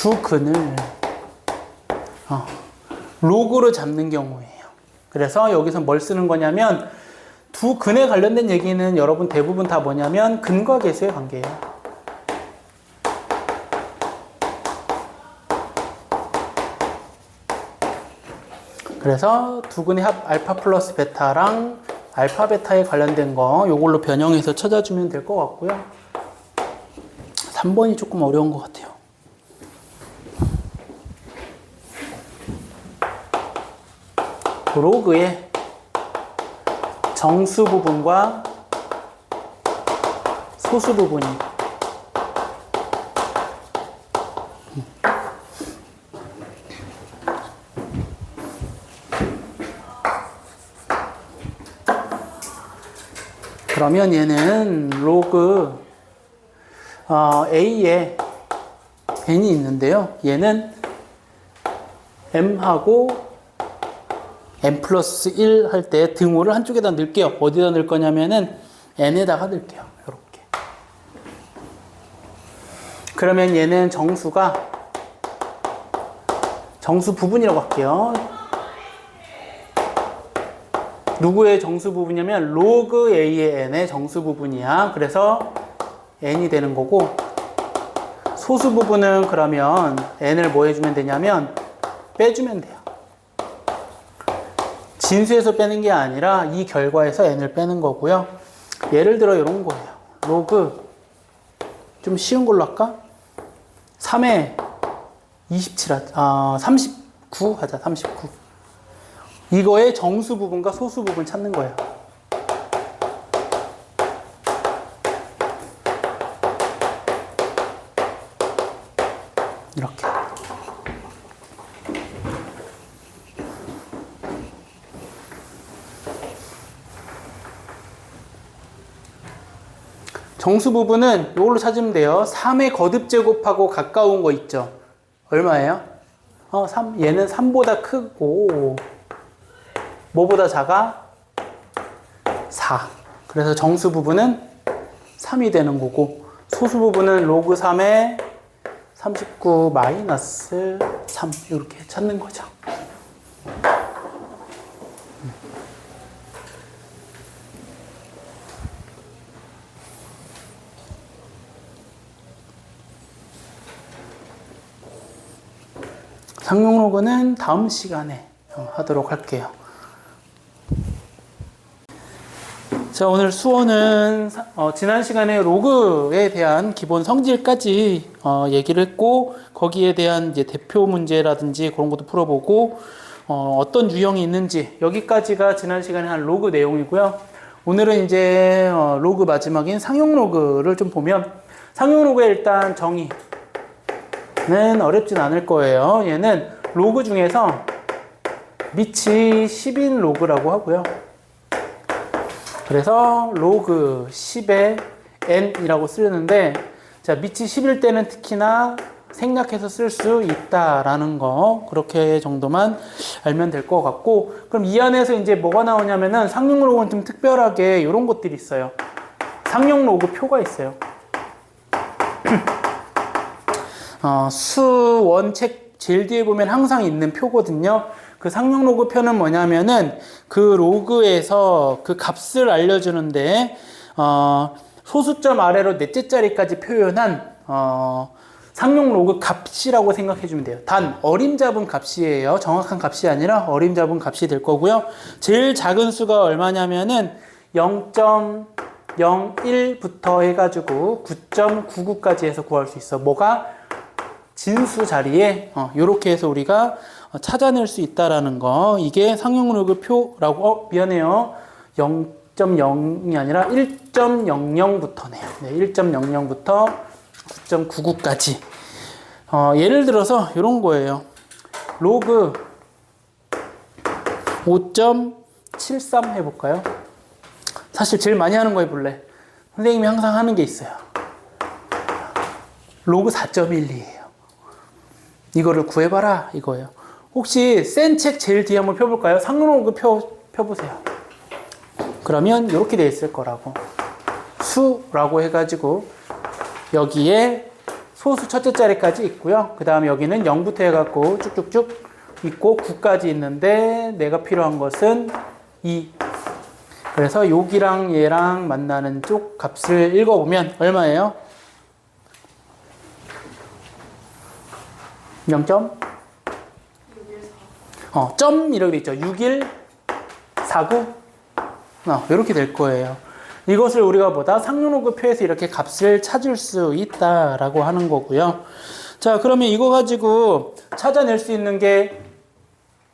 두 근을 로그로 잡는 경우예요. 그래서 여기서 뭘 쓰는 거냐면 두 근에 관련된 얘기는 여러분 대부분 다 뭐냐면 근과 계수의 관계예요. 그래서 두 근의 합 알파 플러스 베타랑 알파 베타에 관련된 거 요걸로 변형해서 찾아주면 될 것 같고요. 3번이 조금 어려운 것 같아요. 로그의 정수 부분과 소수 부분이 그러면 얘는 로그 A에 n이 있는데요. 얘는 m하고 n 플러스 1 할 때 등호를 한쪽에다 넣을게요. 어디다 넣을 거냐면은 n에다가 넣을게요. 이렇게. 그러면 얘는 정수가 정수 부분이라고 할게요. 누구의 정수 부분이냐면 로그 a의 n의 정수 부분이야. 그래서 n이 되는 거고, 소수 부분은 그러면 n을 뭐 해주면 되냐면 빼주면 돼요. 진수에서 빼는 게 아니라 이 결과에서 n을 빼는 거고요. 예를 들어 이런 거예요. 로그 좀 쉬운 걸로 할까? 3에 27 하자. 39 하자. 39. 이거의 정수 부분과 소수 부분 찾는 거예요. 이렇게. 정수 부분은 이걸로 찾으면 돼요. 3의 거듭 제곱하고 가까운 거 있죠? 얼마예요? 3. 얘는 3보다 크고 뭐보다 작아? 4. 그래서 정수 부분은 3이 되는 거고, 소수 부분은 로그 3에 39 마이너스 3 이렇게 찾는 거죠. 상용 로그는 다음 시간에 하도록 할게요. 자, 오늘 수어는 지난 시간에 로그에 대한 기본 성질까지 얘기를 했고, 거기에 대한 이제 대표 문제라든지 그런 것도 풀어보고, 어떤 유형이 있는지 여기까지가 지난 시간에 한 로그 내용이고요. 오늘은 이제 로그 마지막인 상용 로그를 좀 보면, 상용 로그의 일단 정의는 어렵진 않을 거예요. 얘는 로그 중에서 밑이 10인 로그라고 하고요. 그래서 로그 10의 n이라고 쓰는데, 자, 밑이 10일 때는 특히나 생략해서 쓸 수 있다라는 거, 그렇게 정도만 알면 될 것 같고, 그럼 이 안에서 이제 뭐가 나오냐면은 상용 로그는 좀 특별하게 이런 것들이 있어요. 상용 로그 표가 있어요. 수원책 제일 뒤에 보면 항상 있는 표거든요. 그 상용 로그 표는 뭐냐면은 그 로그에서 그 값을 알려주는데 소수점 아래로 넷째 자리까지 표현한 상용 로그 값이라고 생각해 주면 돼요. 단 어림잡은 값이에요. 정확한 값이 아니라 어림잡은 값이 될 거고요. 제일 작은 수가 얼마냐면은 0.01부터 해가지고 9.99까지 해서 구할 수 있어. 뭐가? 진수 자리에 이렇게 해서 우리가 찾아낼 수 있다라는 거, 이게 상용 로그 표라고. 미안해요. 0.0이 아니라 1.00부터네요. 네, 1.00부터 9.99까지. 예를 들어서 이런 거예요. 로그 5.73 해볼까요? 사실 제일 많이 하는 거 해볼래? 선생님이 항상 하는 게 있어요. 로그 4.12예요. 이거를 구해봐라 이거예요. 혹시 센 책 제일 뒤에 한번 펴볼까요? 상용 로그 펴보세요. 그러면 이렇게 돼 있을 거라고. 수라고 해가지고 여기에 소수 첫째 자리까지 있고요. 그 다음에 여기는 0부터 해갖고 쭉쭉쭉 있고 9까지 있는데 내가 필요한 것은 2. 그래서 여기랑 얘랑 만나는 쪽 값을 읽어보면 얼마예요? 0점? 점 이렇게 돼 있죠. 6149 이렇게 될 거예요. 이것을 우리가 뭐다? 상용로그 표에서 이렇게 값을 찾을 수 있다라고 하는 거고요. 자, 그러면 이거 가지고 찾아낼 수 있는 게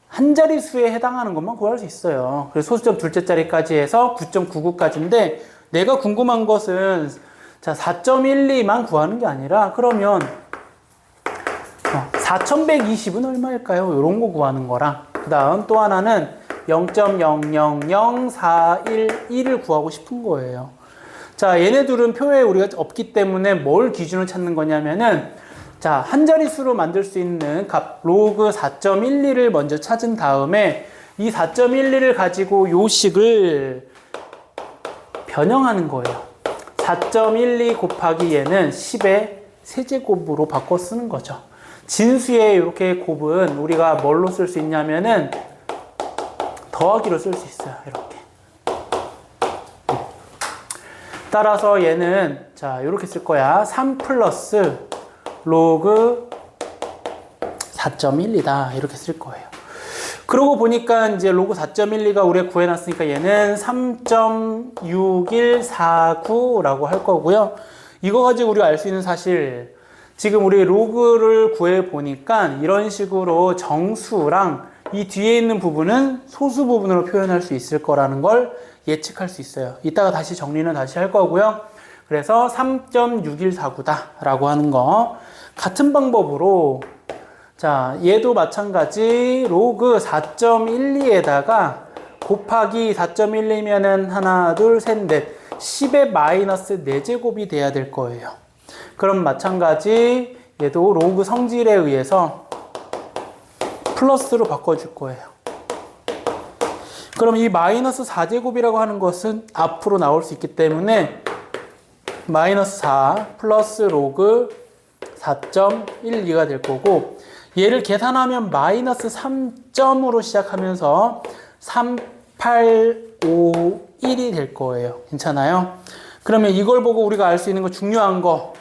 한 자릿수에 해당하는 것만 구할 수 있어요. 그래서 소수점 둘째 자리까지 해서 9.99까지인데 내가 궁금한 것은 자 4.12만 구하는 게 아니라 그러면 4120은 얼마일까요? 이런 거 구하는 거랑 그 다음 또 하나는 0.000411을 구하고 싶은 거예요. 자, 얘네 둘은 표에 우리가 없기 때문에 뭘 기준으로 찾는 거냐면은 자, 한 자릿수로 만들 수 있는 값 로그 4.12를 먼저 찾은 다음에 이 4.12를 가지고 요 식을 변형하는 거예요. 4.12 곱하기 얘는 10의 세제곱으로 바꿔 쓰는 거죠. 진수의 이렇게 곱은 우리가 뭘로 쓸 수 있냐면은 더하기로 쓸 수 있어요. 이렇게. 따라서 얘는 자, 이렇게 쓸 거야. 3 플러스 로그 4.12다. 이렇게 쓸 거예요. 그러고 보니까 이제 로그 4.12가 우리가 구해놨으니까 얘는 3.6149라고 할 거고요. 이거 가지고 우리가 알 수 있는 사실, 지금 우리 로그를 구해 보니까 이런 식으로 정수랑 이 뒤에 있는 부분은 소수 부분으로 표현할 수 있을 거라는 걸 예측할 수 있어요. 이따가 다시 정리는 다시 할 거고요. 그래서 3.6149다 라고 하는 거. 같은 방법으로 자, 얘도 마찬가지 로그 4.12에다가 곱하기 4.12면은 하나, 둘, 셋, 넷 10의 마이너스 4제곱이 돼야 될 거예요. 그럼 마찬가지 얘도 로그 성질에 의해서 플러스로 바꿔줄 거예요. 그럼 이 마이너스 4제곱이라고 하는 것은 앞으로 나올 수 있기 때문에 마이너스 4 플러스 로그 4.12가 될 거고, 얘를 계산하면 마이너스 3점으로 시작하면서 3851이 될 거예요. 괜찮아요? 그러면 이걸 보고 우리가 알 수 있는 거 중요한 거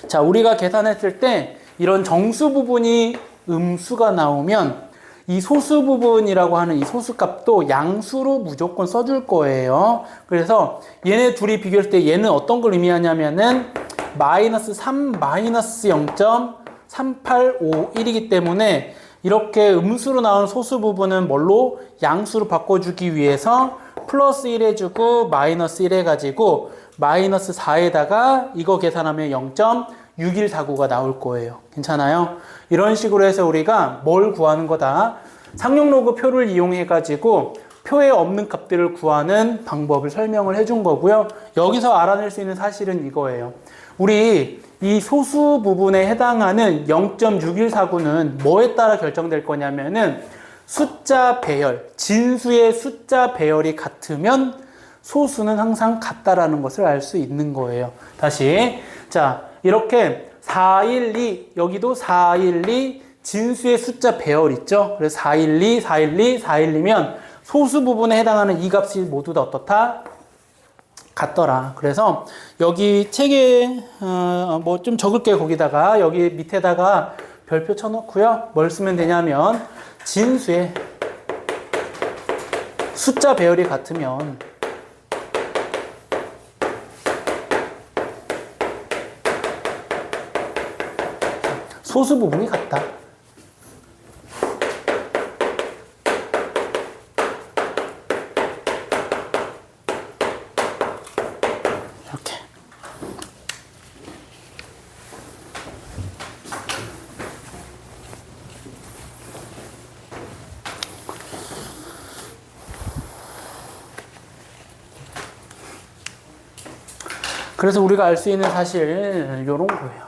자, 우리가 계산했을 때 이런 정수 부분이 음수가 나오면 이 소수 부분이라고 하는 이 소수값도 양수로 무조건 써줄 거예요. 그래서 얘네 둘이 비교할 때 얘는 어떤 걸 의미하냐면은 마이너스 3 마이너스 0.3851이기 때문에 이렇게 음수로 나온 소수 부분은 뭘로? 양수로 바꿔주기 위해서 플러스 1 해주고 마이너스 1 해가지고 마이너스 4에다가 이거 계산하면 0.6149가 나올 거예요. 괜찮아요? 이런 식으로 해서 우리가 뭘 구하는 거다? 상용로그 표를 이용해가지고 표에 없는 값들을 구하는 방법을 설명을 해준 거고요. 여기서 알아낼 수 있는 사실은 이거예요. 우리 이 소수 부분에 해당하는 0.6149는 뭐에 따라 결정될 거냐면은 숫자 배열, 진수의 숫자 배열이 같으면 소수는 항상 같다라는 것을 알 수 있는 거예요. 다시. 자, 이렇게 412, 여기도 412, 진수의 숫자 배열 있죠? 그래서 412, 412, 412면 소수 부분에 해당하는 이 값이 모두 다 어떻다? 같더라. 그래서 여기 책에 뭐 좀 적을게요. 거기다가 여기 밑에다가 별표 쳐놓고요. 뭘 쓰면 되냐면 진수의 숫자 배열이 같으면 소수 부분이 같다. 이렇게. 그래서 우리가 알 수 있는 사실 이런 거예요.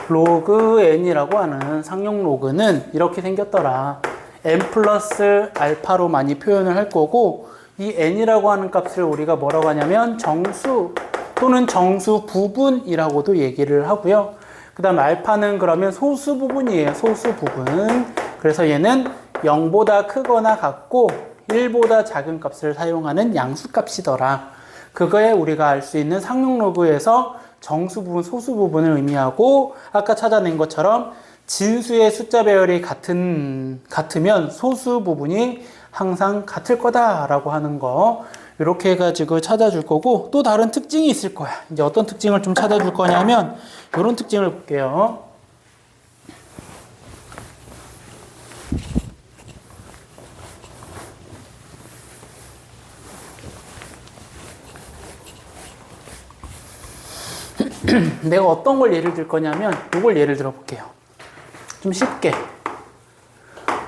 로그 n이라고 하는 상용 로그는 이렇게 생겼더라. n 플러스 알파로 많이 표현을 할 거고, 이 n이라고 하는 값을 우리가 뭐라고 하냐면 정수 또는 정수 부분이라고도 얘기를 하고요. 그 다음 알파는 그러면 소수 부분이에요. 소수 부분. 그래서 얘는 0보다 크거나 같고 1보다 작은 값을 사용하는 양수값이더라. 그거에 우리가 알 수 있는 상용 로그에서 정수 부분, 소수 부분을 의미하고 아까 찾아낸 것처럼 진수의 숫자 배열이 같으면 소수 부분이 항상 같을 거다라고 하는 거 이렇게 해가지고 찾아줄 거고 또 다른 특징이 있을 거야. 이제 어떤 특징을 좀 찾아줄 거냐면 이런 특징을 볼게요. 내가 어떤 걸 예를 들 거냐면 이걸 예를 들어 볼게요. 좀 쉽게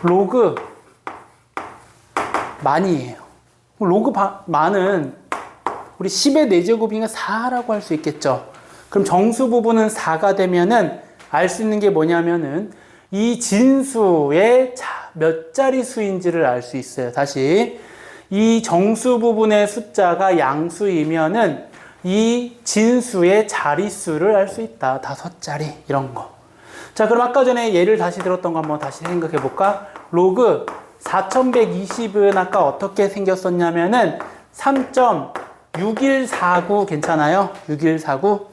로그 만이에요. 로그 만은 우리 10의 4제곱이니까 4라고 할 수 있겠죠. 그럼 정수 부분은 4가 되면은 알 수 있는 게 뭐냐면은 이 진수의 몇 자릿수인지를 알 수 있어요. 다시 이 정수 부분의 숫자가 양수이면은 이 진수의 자릿수를 알 수 있다. 5자리 이런 거. 자, 그럼 아까 전에 예를 다시 들었던 거 한번 다시 생각해 볼까? 로그 4120은 아까 어떻게 생겼었냐면은 3.6149 괜찮아요? 6149.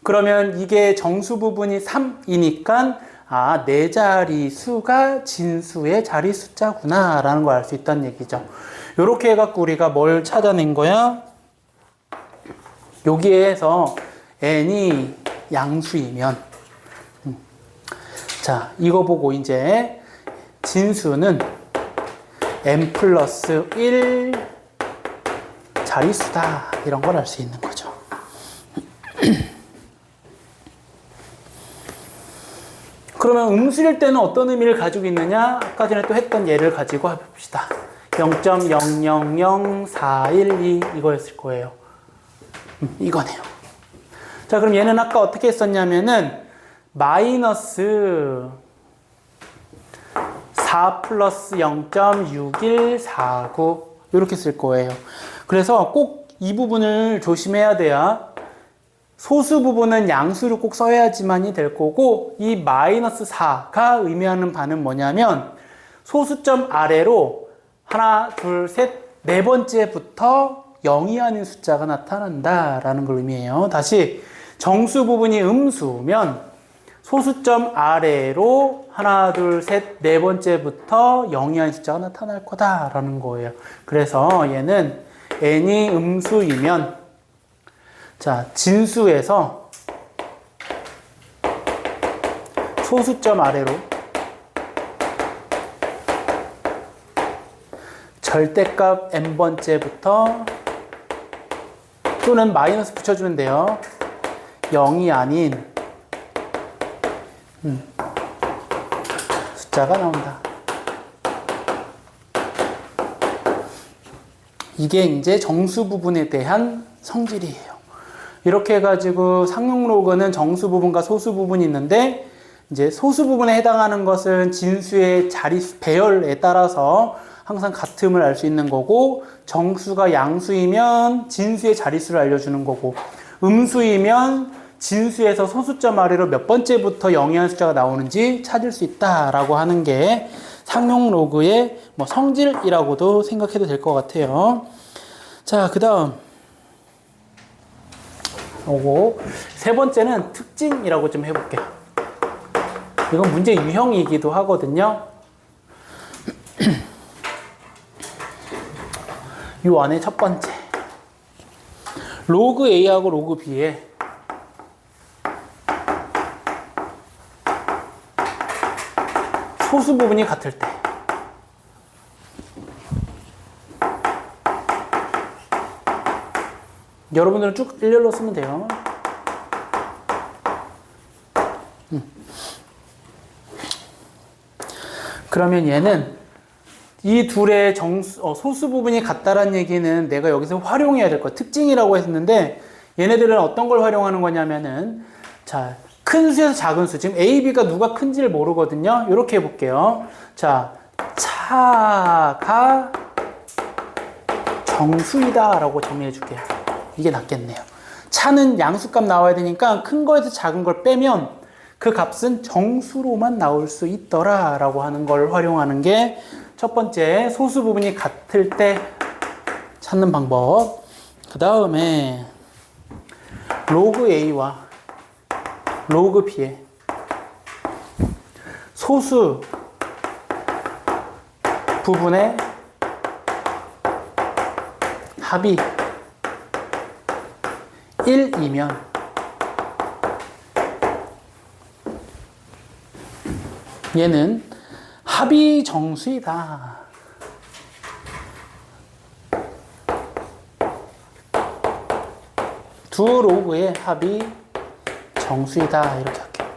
그러면 이게 정수 부분이 3이니까 아, 4자리 수가 진수의 자리 숫자구나 라는 걸 알 수 있다는 얘기죠. 요렇게 해갖고 우리가 뭘 찾아낸 거야? 여기에서 n이 양수이면 자, 이거 보고 이제 진수는 n 플러스 1 자릿수다 이런 걸 알 수 있는 거죠. 그러면 음수일 때는 어떤 의미를 가지고 있느냐? 아까 전에 또 했던 예를 가지고 해봅시다. 0.000412 이거였을 거예요. 이거네요. 자, 그럼 얘는 아까 어떻게 했었냐면은 마이너스 4 플러스 0.6149 이렇게 쓸 거예요. 그래서 꼭 이 부분을 조심해야 돼요. 소수 부분은 양수를 꼭 써야지만이 될 거고 이 마이너스 4가 의미하는 바는 뭐냐면 소수점 아래로 하나, 둘, 셋, 네 번째부터 0이 아닌 숫자가 나타난다라는 걸 의미해요. 다시 정수 부분이 음수면 소수점 아래로 하나, 둘, 셋, 네 번째부터 0이 아닌 숫자가 나타날 거다라는 거예요. 그래서 얘는 n이 음수이면 자, 진수에서 소수점 아래로 절대값 n번째부터 또는 마이너스 붙여주면 돼요. 0이 아닌 숫자가 나온다. 이게 이제 정수 부분에 대한 성질이에요. 이렇게 해가지고 상용 로그는 정수 부분과 소수 부분이 있는데 이제 소수 부분에 해당하는 것은 진수의 자릿수 배열에 따라서 항상 같음을 알 수 있는 거고 정수가 양수이면 진수의 자릿수를 알려주는 거고 음수이면 진수에서 소수점 아래로 몇 번째부터 0이 아닌 숫자가 나오는지 찾을 수 있다라고 하는 게 상용 로그의 뭐 성질이라고도 생각해도 될 것 같아요. 자, 그 다음 오고 세 번째는 특징이라고 좀 해볼게요. 이건 문제 유형이기도 하거든요. 요 안에 첫 번째 로그 A하고 로그 B에 소수 부분이 같을 때 여러분들은 쭉 일렬로 쓰면 돼요. 그러면 얘는 이 둘의 소수 부분이 같다라는 얘기는 내가 여기서 활용해야 될 거야. 특징이라고 했는데 얘네들은 어떤 걸 활용하는 거냐면은 자, 큰 수에서 작은 수. 지금 A, B가 누가 큰지를 모르거든요. 이렇게 해볼게요. 자, 차가 정수이다 라고 정리해 줄게요. 이게 낫겠네요. 차는 양수값 나와야 되니까 큰 거에서 작은 걸 빼면 그 값은 정수로만 나올 수 있더라 라고 하는 걸 활용하는 게 첫 번째 소수 부분이 같을 때 찾는 방법. 그 다음에 로그 A와 로그 B의 소수 부분의 합이 1이면 얘는 합이 정수이다. 두 로그의 합이 정수이다. 이렇게 할게요.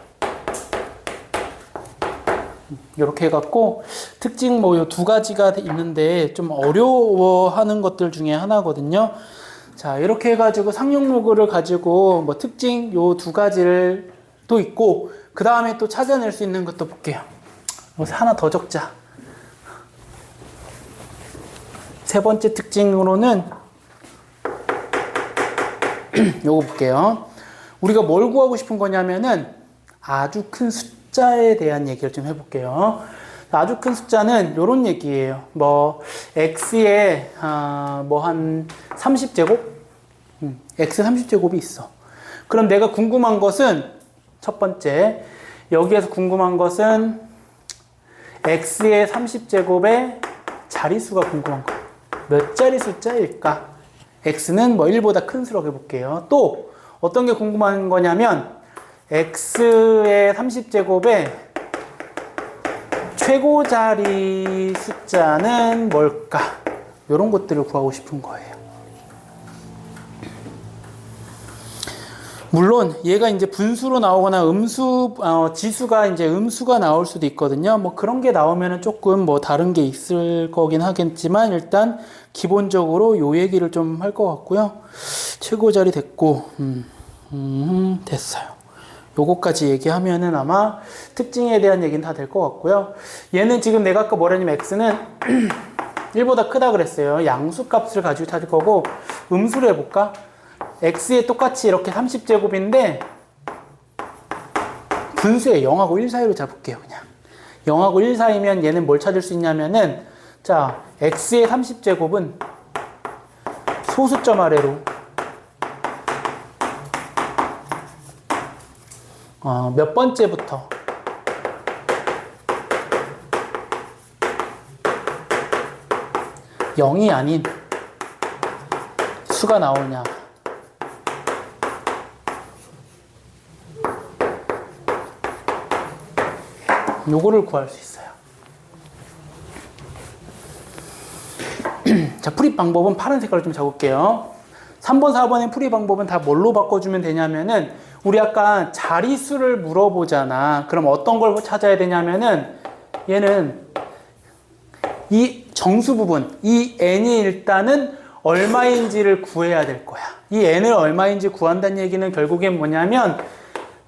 이렇게 해갖고 특징 뭐 요 두 가지가 있는데 좀 어려워하는 것들 중에 하나거든요. 자, 이렇게 해가지고 상용 로그를 가지고 뭐 특징 요 두 가지를 또 있고 그 다음에 또 찾아낼 수 있는 것도 볼게요. 하나 더 적자. 세 번째 특징으로는 요거 볼게요. 우리가 뭘 구하고 싶은 거냐면은 아주 큰 숫자에 대한 얘기를 좀 해볼게요. 아주 큰 숫자는 요런 얘기예요. 뭐 x에 뭐 한 30제곱? x 30제곱이 있어. 그럼 내가 궁금한 것은 첫 번째 여기에서 궁금한 것은 x의 30제곱의 자리수가 궁금한 거예요. 몇 자리 숫자일까? x는 뭐 1보다 큰 수로 해볼게요. 또 어떤 게 궁금한 거냐면 x의 30제곱의 최고 자리 숫자는 뭘까? 이런 것들을 구하고 싶은 거예요. 물론 얘가 이제 분수로 나오거나 지수가 이제 음수가 나올 수도 있거든요. 뭐 그런 게 나오면은 조금 뭐 다른 게 있을 거긴 하겠지만 일단 기본적으로 요 얘기를 좀 할 것 같고요. 최고 자리 됐고, 됐어요. 요거까지 얘기하면은 아마 특징에 대한 얘기는 다 될 것 같고요. 얘는 지금 내가 아까 뭐라냐면 x는 1보다 크다 그랬어요. 양수 값을 가지고 찾을 거고, 음수로 해볼까? x에 똑같이 이렇게 30제곱인데 분수에 0하고 1 사이로 잡을게요. 그냥 0하고 1 사이면 얘는 뭘 찾을 수 있냐면은 자 x의 30제곱은 소수점 아래로 몇 번째부터 (0이) 아닌 수가 나오냐. 요거를 구할 수 있어요. 자, 풀이 방법은 파란 색깔로 좀 적을게요. 3번, 4번의 풀이 방법은 다 뭘로 바꿔주면 되냐면은 우리 아까 자리수를 물어보잖아. 그럼 어떤 걸 찾아야 되냐면은 얘는 이 정수 부분, 이 n이 일단은 얼마인지를 구해야 될 거야. 이 n을 얼마인지 구한다는 얘기는 결국엔 뭐냐면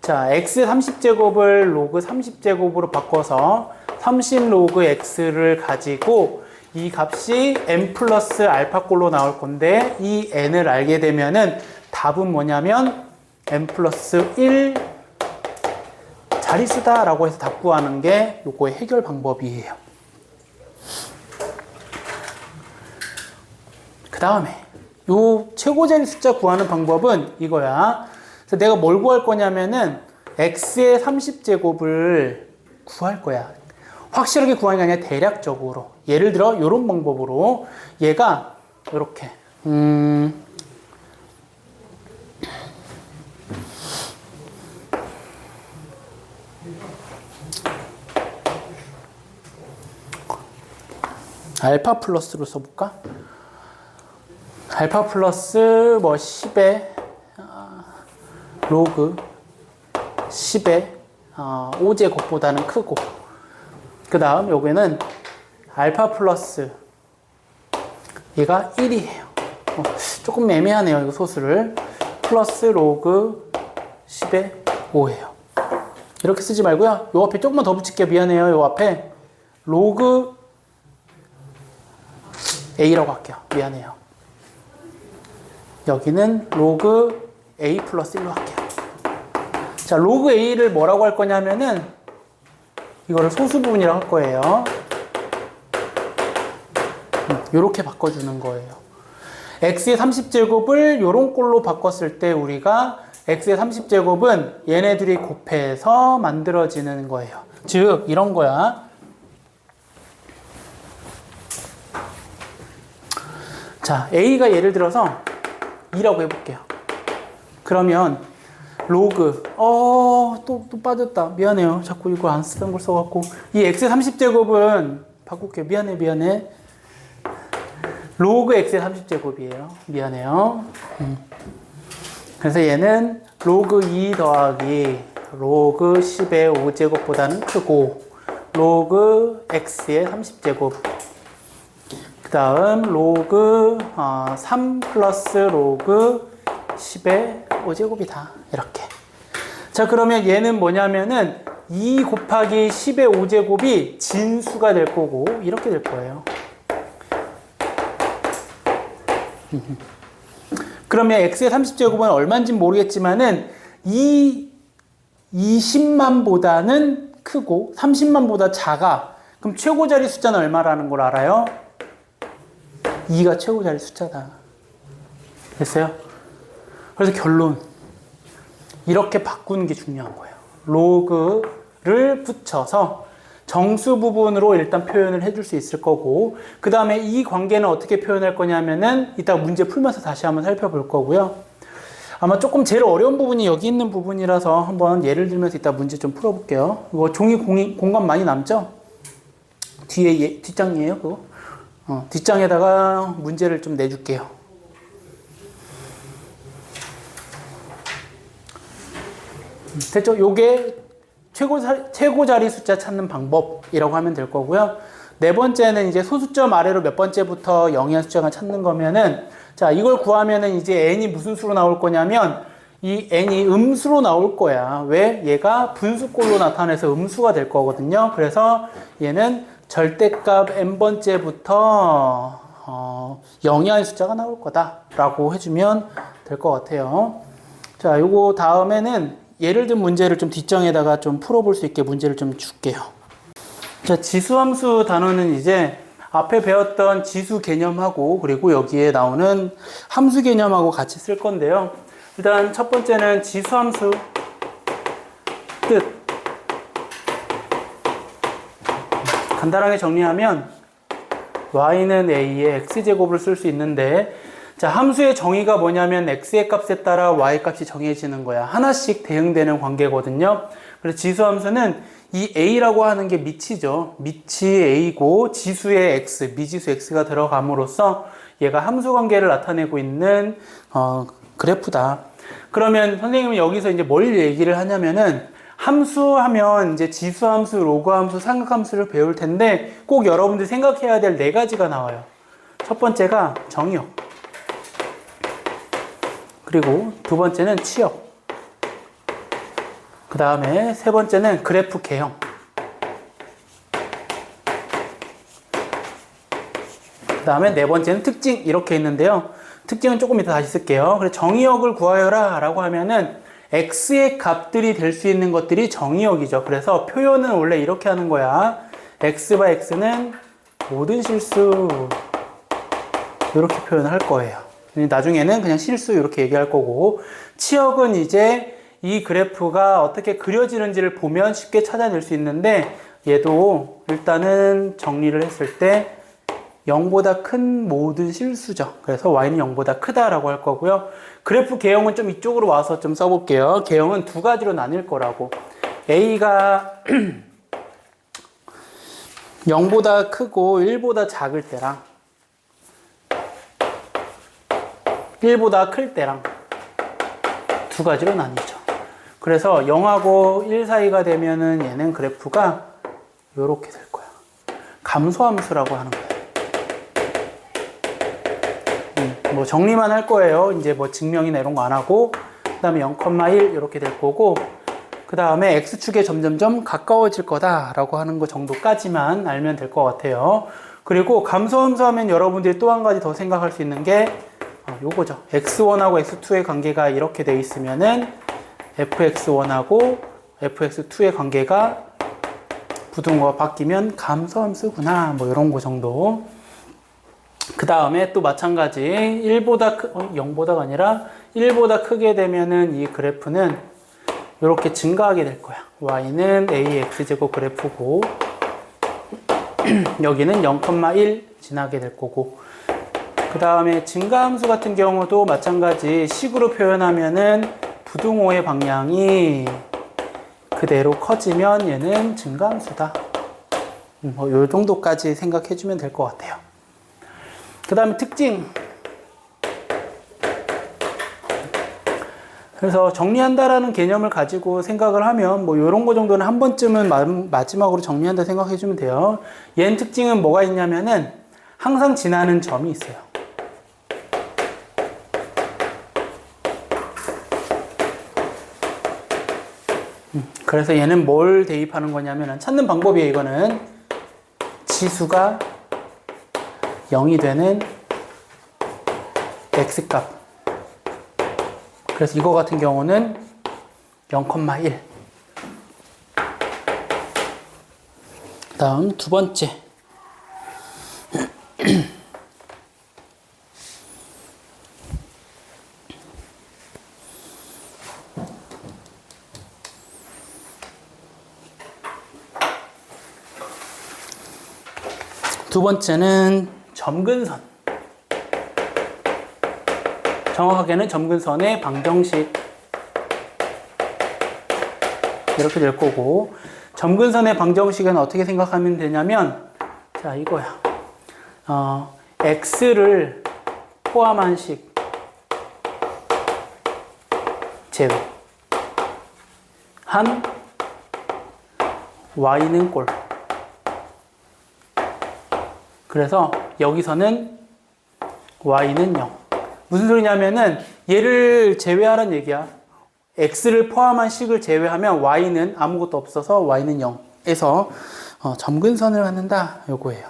자, x 30제곱을 로그 30제곱으로 바꿔서 30 로그 x를 가지고 이 값이 n 플러스 알파꼴로 나올 건데 이 n을 알게 되면은 답은 뭐냐면 n 플러스 1 자리수다 라고 해서 답 구하는 게 요거의 해결 방법이에요. 그 다음에 요 최고 자리 숫자 구하는 방법은 이거야. 그래서 내가 뭘 구할 거냐면은 x의 30제곱을 구할 거야. 확실하게 구하는 게 아니라 대략적으로. 예를 들어 이런 방법으로 얘가 이렇게 알파 플러스로 써볼까? 알파 플러스 뭐 10의 로그 10의 5제곱보다는 크고 그 다음 요거는 알파 플러스 얘가 1이에요. 조금 애매하네요. 이거 소수를 플러스 로그 10의 5예요. 이렇게 쓰지 말고요. 요 앞에 조금만 더 붙일게요. 미안해요. 요 앞에 로그 A라고 할게요. 미안해요. 여기는 로그 A 플러스 1로 할게요. 자, 로그 A를 뭐라고 할 거냐면은 이거를 소수 부분이라고 할 거예요. 이렇게 바꿔주는 거예요. x의 30제곱을 요런 꼴로 바꿨을 때 우리가 x의 30제곱은 얘네들이 곱해서 만들어지는 거예요. 즉 이런 거야. 자, a가 예를 들어서 2라고 해볼게요. 그러면 로그 또 빠졌다. 미안해요. 자꾸 이거 안 쓰던 걸 써갖고 이 x의 30제곱은 바꿀게요. 미안해. 로그 x의 30제곱이에요. 미안해요. 그래서 얘는 로그 2 더하기 로그 10의 5제곱보다는 크고 로그 x의 30제곱 그 다음 로그 3 플러스 로그 10의 5제곱이다. 이렇게. 자, 그러면 얘는 뭐냐면은 2 곱하기 10의 5제곱이 진수가 될 거고 이렇게 될 거예요. 그러면 x의 30제곱은 얼마인지는 모르겠지만은 20만보다는 크고 30만보다 작아. 그럼 최고 자리 숫자는 얼마라는 걸 알아요? 2가 최고 자리 숫자다. 됐어요? 그래서 결론. 이렇게 바꾸는 게 중요한 거예요. 로그를 붙여서 정수 부분으로 일단 표현을 해줄 수 있을 거고, 그 다음에 이 관계는 어떻게 표현할 거냐면은 이따 문제 풀면서 다시 한번 살펴볼 거고요. 아마 조금 제일 어려운 부분이 여기 있는 부분이라서 한번 예를 들면서 이따 문제 좀 풀어볼게요. 이거 종이 공간 많이 남죠? 뒤에 뒷장이에요, 그거. 뒷장에다가 문제를 좀 내줄게요. 됐죠? 요게 최고 자리 숫자 찾는 방법이라고 하면 될 거고요. 네 번째는 이제 소수점 아래로 몇 번째부터 영이한 숫자가 찾는 거면은, 자, 이걸 구하면은 이제 n이 무슨 수로 나올 거냐면 이 n이 음수로 나올 거야. 왜? 얘가 분수꼴로 나타내서 음수가 될 거거든요. 그래서 얘는 절대값 n번째부터 영이한 숫자가 나올 거다라고 해주면 될 것 같아요. 자, 요거 다음에는 예를 든 문제를 좀 뒷장에다가 좀 풀어볼 수 있게 문제를 좀 줄게요. 자, 지수함수 단어는 이제 앞에 배웠던 지수 개념하고 그리고 여기에 나오는 함수 개념하고 같이 쓸 건데요. 일단 첫 번째는 지수함수 뜻. 간단하게 정리하면 y는 a의 x제곱을 쓸 수 있는데, 자, 함수의 정의가 뭐냐면 x의 값에 따라 y 값이 정해지는 거야. 하나씩 대응되는 관계거든요. 그래서 지수함수는 이 a라고 하는 게 미치죠. 미치 a고 지수의 x, 미지수 x가 들어감으로써 얘가 함수 관계를 나타내고 있는 그래프다. 그러면 선생님은 여기서 이제 뭘 얘기를 하냐면은 함수 하면 이제 지수함수, 로그함수, 삼각함수를 배울 텐데 꼭 여러분들이 생각해야 될 네 가지가 나와요. 첫 번째가 정의역. 그리고 두 번째는 치역. 그 다음에 세 번째는 그래프 개형. 그 다음에 네 번째는 특징. 이렇게 있는데요. 특징은 조금 이따 다시 쓸게요. 그래서 정의역을 구하여라 라고 하면은 x의 값들이 될 수 있는 것들이 정의역이죠. 그래서 표현은 원래 이렇게 하는 거야. x/바 x는 모든 실수. 이렇게 표현을 할 거예요. 나중에는 그냥 실수 이렇게 얘기할 거고, 치역은 이제 이 그래프가 어떻게 그려지는지를 보면 쉽게 찾아낼 수 있는데, 얘도 일단은 정리를 했을 때 0보다 큰 모든 실수죠. 그래서 y는 0보다 크다라고 할 거고요. 그래프 개형은 좀 이쪽으로 와서 좀 써볼게요. 개형은 두 가지로 나뉠 거라고. a가 0보다 크고 1보다 작을 때랑 1보다 클 때랑 두 가지로 나뉘죠. 그래서 0하고 1 사이가 되면은 얘는 그래프가 이렇게 될 거야. 감소함수라고 하는 거예요. 뭐 정리만 할 거예요. 이제 뭐 증명이나 이런 거 안 하고, 그 다음에 0,1 이렇게 될 거고, 그 다음에 x축에 점점점 가까워질 거다라고 하는 거 정도까지만 알면 될 것 같아요. 그리고 감소함수 하면 여러분들이 또 한 가지 더 생각할 수 있는 게 요거죠. x1하고 x2의 관계가 이렇게 돼 있으면은 fx1하고 fx2의 관계가 부등호가 바뀌면 감소함수구나. 뭐 이런 거 정도. 그 다음에 또 마찬가지 0보다가 아니라 1보다 크게 되면은 이 그래프는 이렇게 증가하게 될 거야. y는 ax제곱 그래프고 여기는 0,1 지나게 될 거고, 그 다음에 증가함수 같은 경우도 마찬가지 식으로 표현하면은 부등호의 방향이 그대로 커지면 얘는 증가함수다. 요 정도까지 생각해 주면 될 것 같아요. 그 다음에 특징. 그래서 정리한다라는 개념을 가지고 생각을 하면 뭐 이런 거 정도는 한 번쯤은 마지막으로 정리한다 생각해 주면 돼요. 얘는 특징은 뭐가 있냐면은 항상 지나는 점이 있어요. 그래서 얘는 뭘 대입하는 거냐면 찾는 방법이에요. 이거는 지수가 0이 되는 x값. 그래서 이거 같은 경우는 0,1. 다음 두 번째. 두 번째는 점근선. 정확하게는 점근선의 방정식. 이렇게 될 거고, 점근선의 방정식은 어떻게 생각하면 되냐면, 자, 이거야. x를 포함한 식 제외. 한 y는 꼴. 그래서 여기서는 y는 0. 무슨 소리냐면은 얘를 제외하라는 얘기야. x를 포함한 식을 제외하면 y는 아무것도 없어서 y는 0에서 점근선을 갖는다. 요거예요.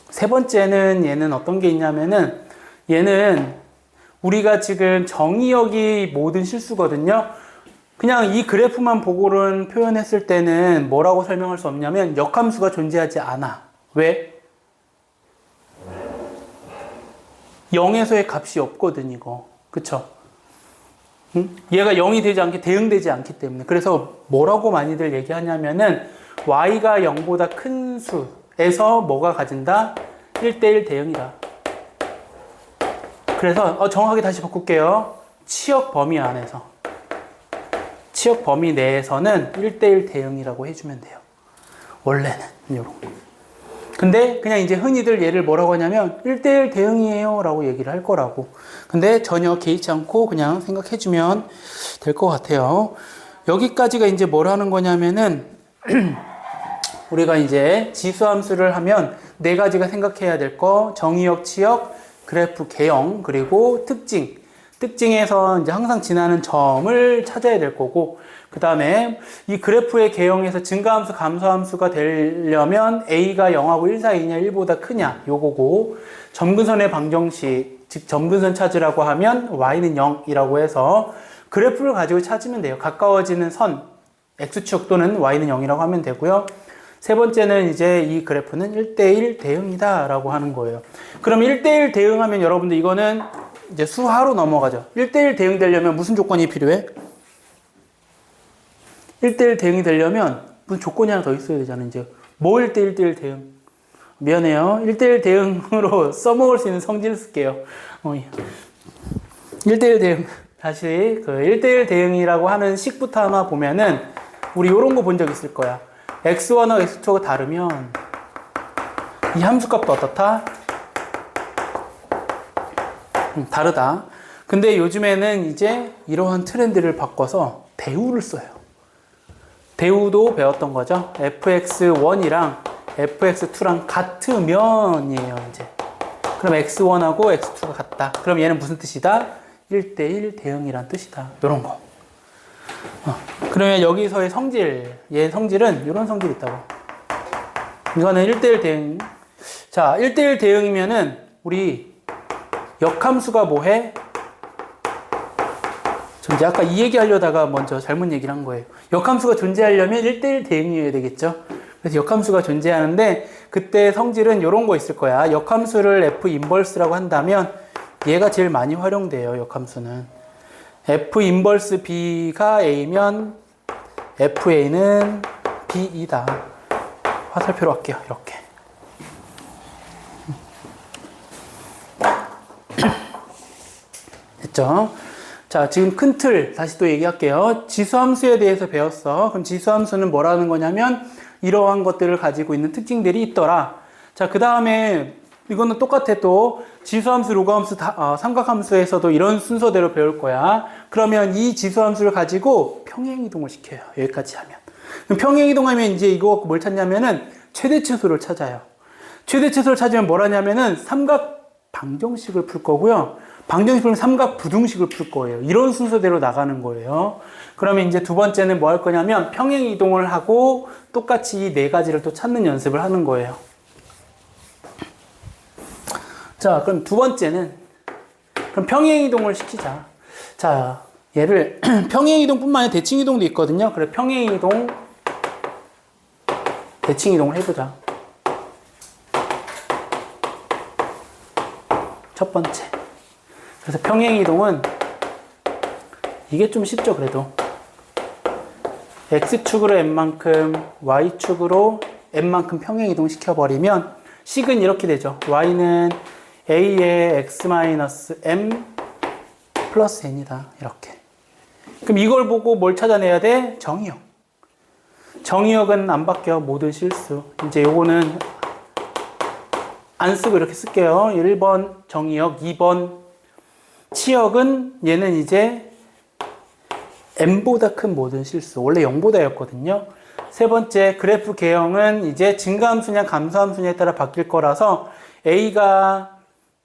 세 번째는 얘는 어떤 게 있냐면은 얘는 우리가 지금 정의역이 모든 실수거든요. 그냥 이 그래프만 보고는 표현했을 때는 뭐라고 설명할 수 없냐면 역함수가 존재하지 않아. 왜? 0에서의 값이 없거든, 이거. 그쵸? 응? 얘가 0이 되지 않게 대응되지 않기 때문에. 그래서 뭐라고 많이들 얘기하냐면은 y가 0보다 큰 수에서 뭐가 가진다? 1대1 대응이다. 그래서 정확하게 다시 바꿀게요. 치역 범위 안에서. 치역 범위 내에서는 1대1 대응이라고 해주면 돼요. 원래는 이런 거. 근데 그냥 이제 흔히들 얘를 뭐라고 하냐면 1대1 대응이에요 라고 얘기를 할 거라고. 근데 전혀 개의치 않고 그냥 생각해주면 될 것 같아요. 여기까지가 이제 뭘 하는 거냐면은 우리가 이제 지수함수를 하면 네 가지가 생각해야 될 거: 정의역, 치역, 그래프 개형, 그리고 특징. 특징에서 이제 항상 지나는 점을 찾아야 될 거고, 그 다음에 이 그래프의 개형에서 증가함수, 감소함수가 되려면 a가 0하고 1 사이냐, 1보다 크냐, 요거고, 점근선의 방정식, 즉 점근선 찾으라고 하면 y는 0이라고 해서 그래프를 가지고 찾으면 돼요. 가까워지는 선, x축 또는 y는 0이라고 하면 되고요. 세 번째는 이제 이 그래프는 1대1 대응이다 라고 하는 거예요. 그럼 1대1 대응하면 여러분들 이거는 이제 수하로 넘어가죠. 1대1 대응되려면 무슨 조건이 필요해? 1대1 대응이 되려면 무슨 조건이 하나 더 있어야 되잖아요. 이제 뭐 1대1 대응? 미안해요. 1대1 대응으로 써먹을 수 있는 성질을 쓸게요. 1대1 대응. 다시 그 1대1 대응이라고 하는 식부터 하나 보면은 우리 요런 거 본 적 있을 거야. x1하고 x2가 다르면 이 함수값도 어떻다? 다르다. 근데 요즘에는 이제 이러한 트렌드를 바꿔서 대우를 써요. 대우도 배웠던 거죠. fx1이랑 fx2랑 같으면이에요, 이제. 그럼 x1하고 x2가 같다. 그럼 얘는 무슨 뜻이다? 1대1 대응이란 뜻이다. 이런 거. 그러면 여기서의 성질, 얘 성질은 이런 성질이 있다고. 이거는 1대1 대응. 자, 1대1 대응이면은 우리 역함수가 뭐해? 전 이제 아까 이 얘기 하려다가 먼저 잘못 얘기를 한 거예요. 역함수가 존재하려면 1대1 대응이어야 되겠죠. 그래서 역함수가 존재하는데 그때 성질은 이런 거 있을 거야. 역함수를 F 인버스라고 한다면 얘가 제일 많이 활용돼요. 역함수는. F 인버스 B가 A면 FA는 B이다. 화살표로 할게요. 이렇게. 됐죠? 자, 지금 큰 틀 다시 또 얘기할게요. 지수함수에 대해서 배웠어. 그럼 지수함수는 뭐라는 거냐면 이러한 것들을 가지고 있는 특징들이 있더라. 자, 그 다음에 이거는 똑같아. 또 지수함수, 로그함수, 삼각함수에서도 이런 순서대로 배울 거야. 그러면 이 지수함수를 가지고 평행이동을 시켜요. 여기까지 하면. 그럼 평행이동하면 이제 이거 뭘 찾냐면은 최대치수를 찾아요. 최대치수를 찾으면 뭘 하냐면은 삼각 방정식을 풀 거고요. 방정식 풀면 삼각 부등식을 풀 거예요. 이런 순서대로 나가는 거예요. 그러면 이제 두 번째는 뭐 할 거냐면 평행이동을 하고 똑같이 이 네 가지를 또 찾는 연습을 하는 거예요. 자, 그럼 두 번째는 그럼 평행이동을 시키자. 자, 얘를 평행이동뿐만 아니라 대칭이동도 있거든요. 그래, 평행이동, 대칭이동을 해보자. 첫 번째. 그래서 평행이동은 이게 좀 쉽죠, 그래도. X축으로 N만큼, Y축으로 N만큼 평행이동 시켜버리면 식은 이렇게 되죠. Y는 A의 X-M 플러스 N이다. 이렇게. 그럼 이걸 보고 뭘 찾아내야 돼? 정의역. 정의역은 안 바뀌어. 모든 실수. 이제 요거는 안 쓰고 이렇게 쓸게요. 1번 정의역, 2번 치역은 얘는 이제 N보다 큰 모든 실수. 원래 0보다였거든요. 세 번째 그래프 개형은 이제 증가함수냐 감소함수냐에 따라 바뀔 거라서 A가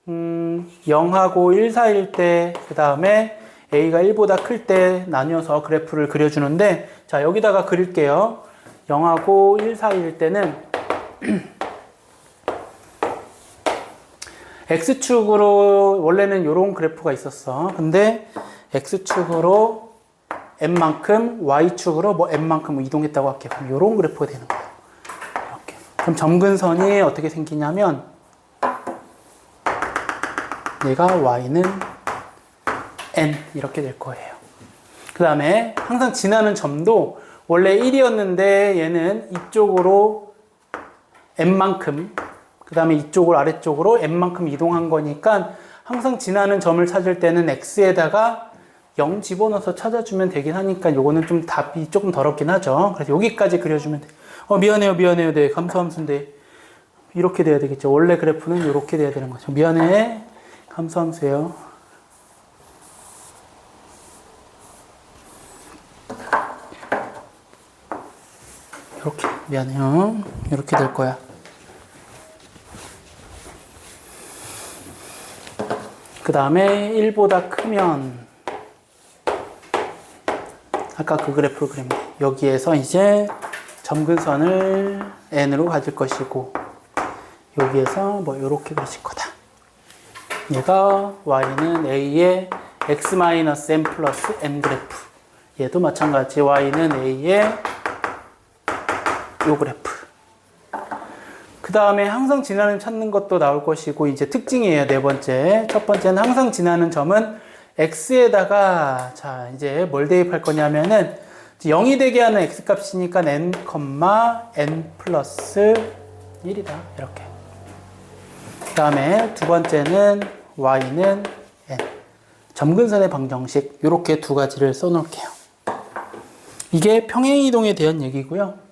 0하고 1 사이일 때, 그 다음에 A가 1보다 클 때 나뉘어서 그래프를 그려주는데, 자, 여기다가 그릴게요. 0하고 1 사이일 때는 X축으로 원래는 이런 그래프가 있었어. 근데 X축으로 N만큼, Y축으로 뭐 N만큼 이동했다고 할게요. 그럼 이런 그래프가 되는 거예요. 이렇게. 그럼 점근선이 어떻게 생기냐면 얘가 Y는 N 이렇게 될 거예요. 그 다음에 항상 지나는 점도 원래 1이었는데 얘는 이쪽으로 N만큼, 그 다음에 이쪽으로 아래쪽으로 N만큼 이동한 거니까 항상 지나는 점을 찾을 때는 X에다가 0 집어넣어서 찾아주면 되긴 하니까 요거는 좀 답이 조금 더럽긴 하죠. 그래서 여기까지 그려주면 돼. 미안해요. 네, 감소함수인데 이렇게 돼야 되겠죠. 원래 그래프는 이렇게 돼야 되는 거죠. 미안해. 감소함수예요. 이렇게. 미안해요. 이렇게 될 거야. 그 다음에 1보다 크면 아까 그 그래프를 그리면 여기에서 이제 점근선을 N으로 가질 것이고 여기에서 뭐 이렇게 그리실 거다. 얘가 Y는 A의 X-M 플러스 N 그래프. 얘도 마찬가지 Y는 A의 요 그래프. 그 다음에 항상 지나는 찾는 것도 나올 것이고 이제 특징이에요. 네 번째. 첫 번째는 항상 지나는 점은 X에다가 자 이제 뭘 대입할 거냐면은 0이 되게 하는 X 값이니까 N, N 플러스 1이다. 이렇게. 그 다음에 두 번째는 Y는 N. 점근선의 방정식. 이렇게 두 가지를 써놓을게요. 이게 평행이동에 대한 얘기고요.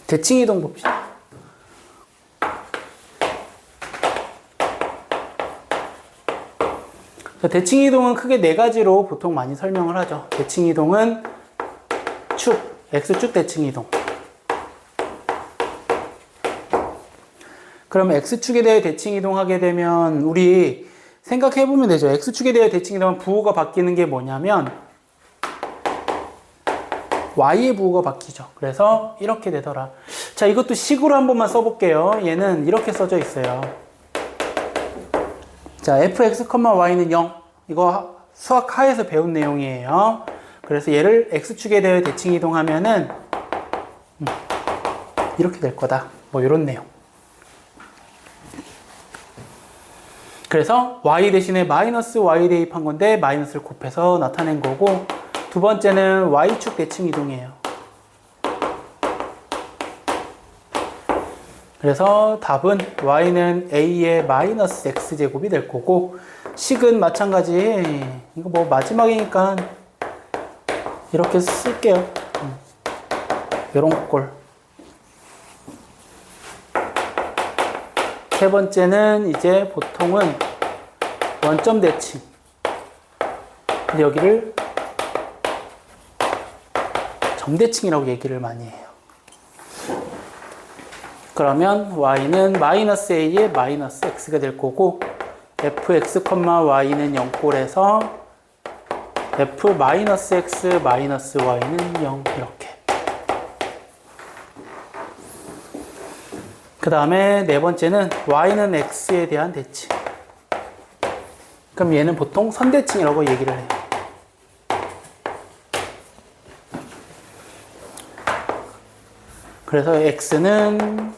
대칭이동 봅시다. 대칭이동은 크게 네 가지로 보통 많이 설명을 하죠. 대칭이동은 축, X축 대칭이동. 그럼 X축에 대해 대칭이동하게 되면 우리 생각해보면 되죠. X축에 대해 대칭이동은 부호가 바뀌는 게 뭐냐면 Y의 부호가 바뀌죠. 그래서 이렇게 되더라. 자, 이것도 식으로 한 번만 써볼게요. 얘는 이렇게 써져 있어요. 자, fx, y는 0. 이거 수학 하에서 배운 내용이에요. 그래서 얘를 x축에 대해 대칭 이동하면은 이렇게 될 거다. 뭐 이런 내용. 그래서 y 대신에 마이너스 y 대입한 건데 마이너스를 곱해서 나타낸 거고, 두 번째는 y축 대칭 이동이에요. 그래서 답은 y는 a의 마이너스 x제곱이 될 거고, 식은 마찬가지. 이거 뭐 마지막이니까 이렇게 쓸게요. 요런 꼴. 세 번째는 이제 보통은 원점 대칭. 근데 여기를 점대칭이라고 얘기를 많이 해요. 그러면 y는 마이너스 a의 마이너스 x가 될 거고, fx, y는 0꼴에서 f 마이너스 x 마이너스 y는 0 이렇게. 그 다음에 네 번째는 y는 x에 대한 대칭. 그럼 얘는 보통 선대칭이라고 얘기를 해요. 그래서 x는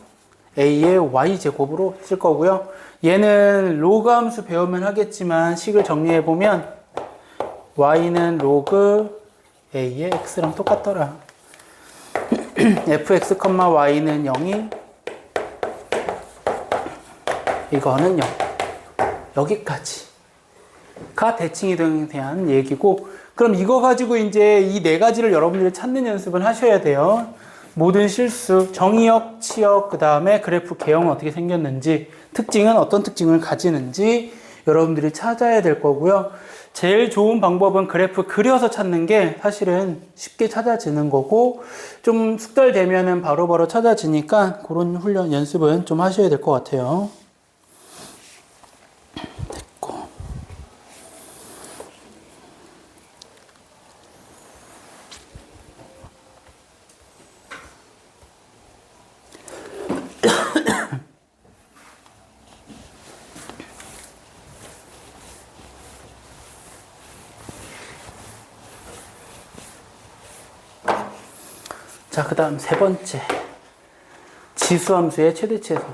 a의 y제곱으로 쓸 거고요. 얘는 로그 함수 배우면 하겠지만 식을 정리해 보면 y는 로그 a의 x랑 똑같더라. fx, y는 0이 이거는 0. 여기까지가 대칭 이동에 대한 얘기고, 그럼 이거 가지고 이제 이 네 가지를 여러분들이 찾는 연습을 하셔야 돼요. 모든 실수, 정의역, 치역, 그 다음에 그래프 개형은 어떻게 생겼는지, 특징은 어떤 특징을 가지는지 여러분들이 찾아야 될 거고요. 제일 좋은 방법은 그래프 그려서 찾는 게 사실은 쉽게 찾아지는 거고, 좀 숙달되면은 바로바로 찾아지니까 그런 훈련, 연습은 좀 하셔야 될 것 같아요. 됐고. 자, 그 다음 세 번째. 지수함수의 최대치에서.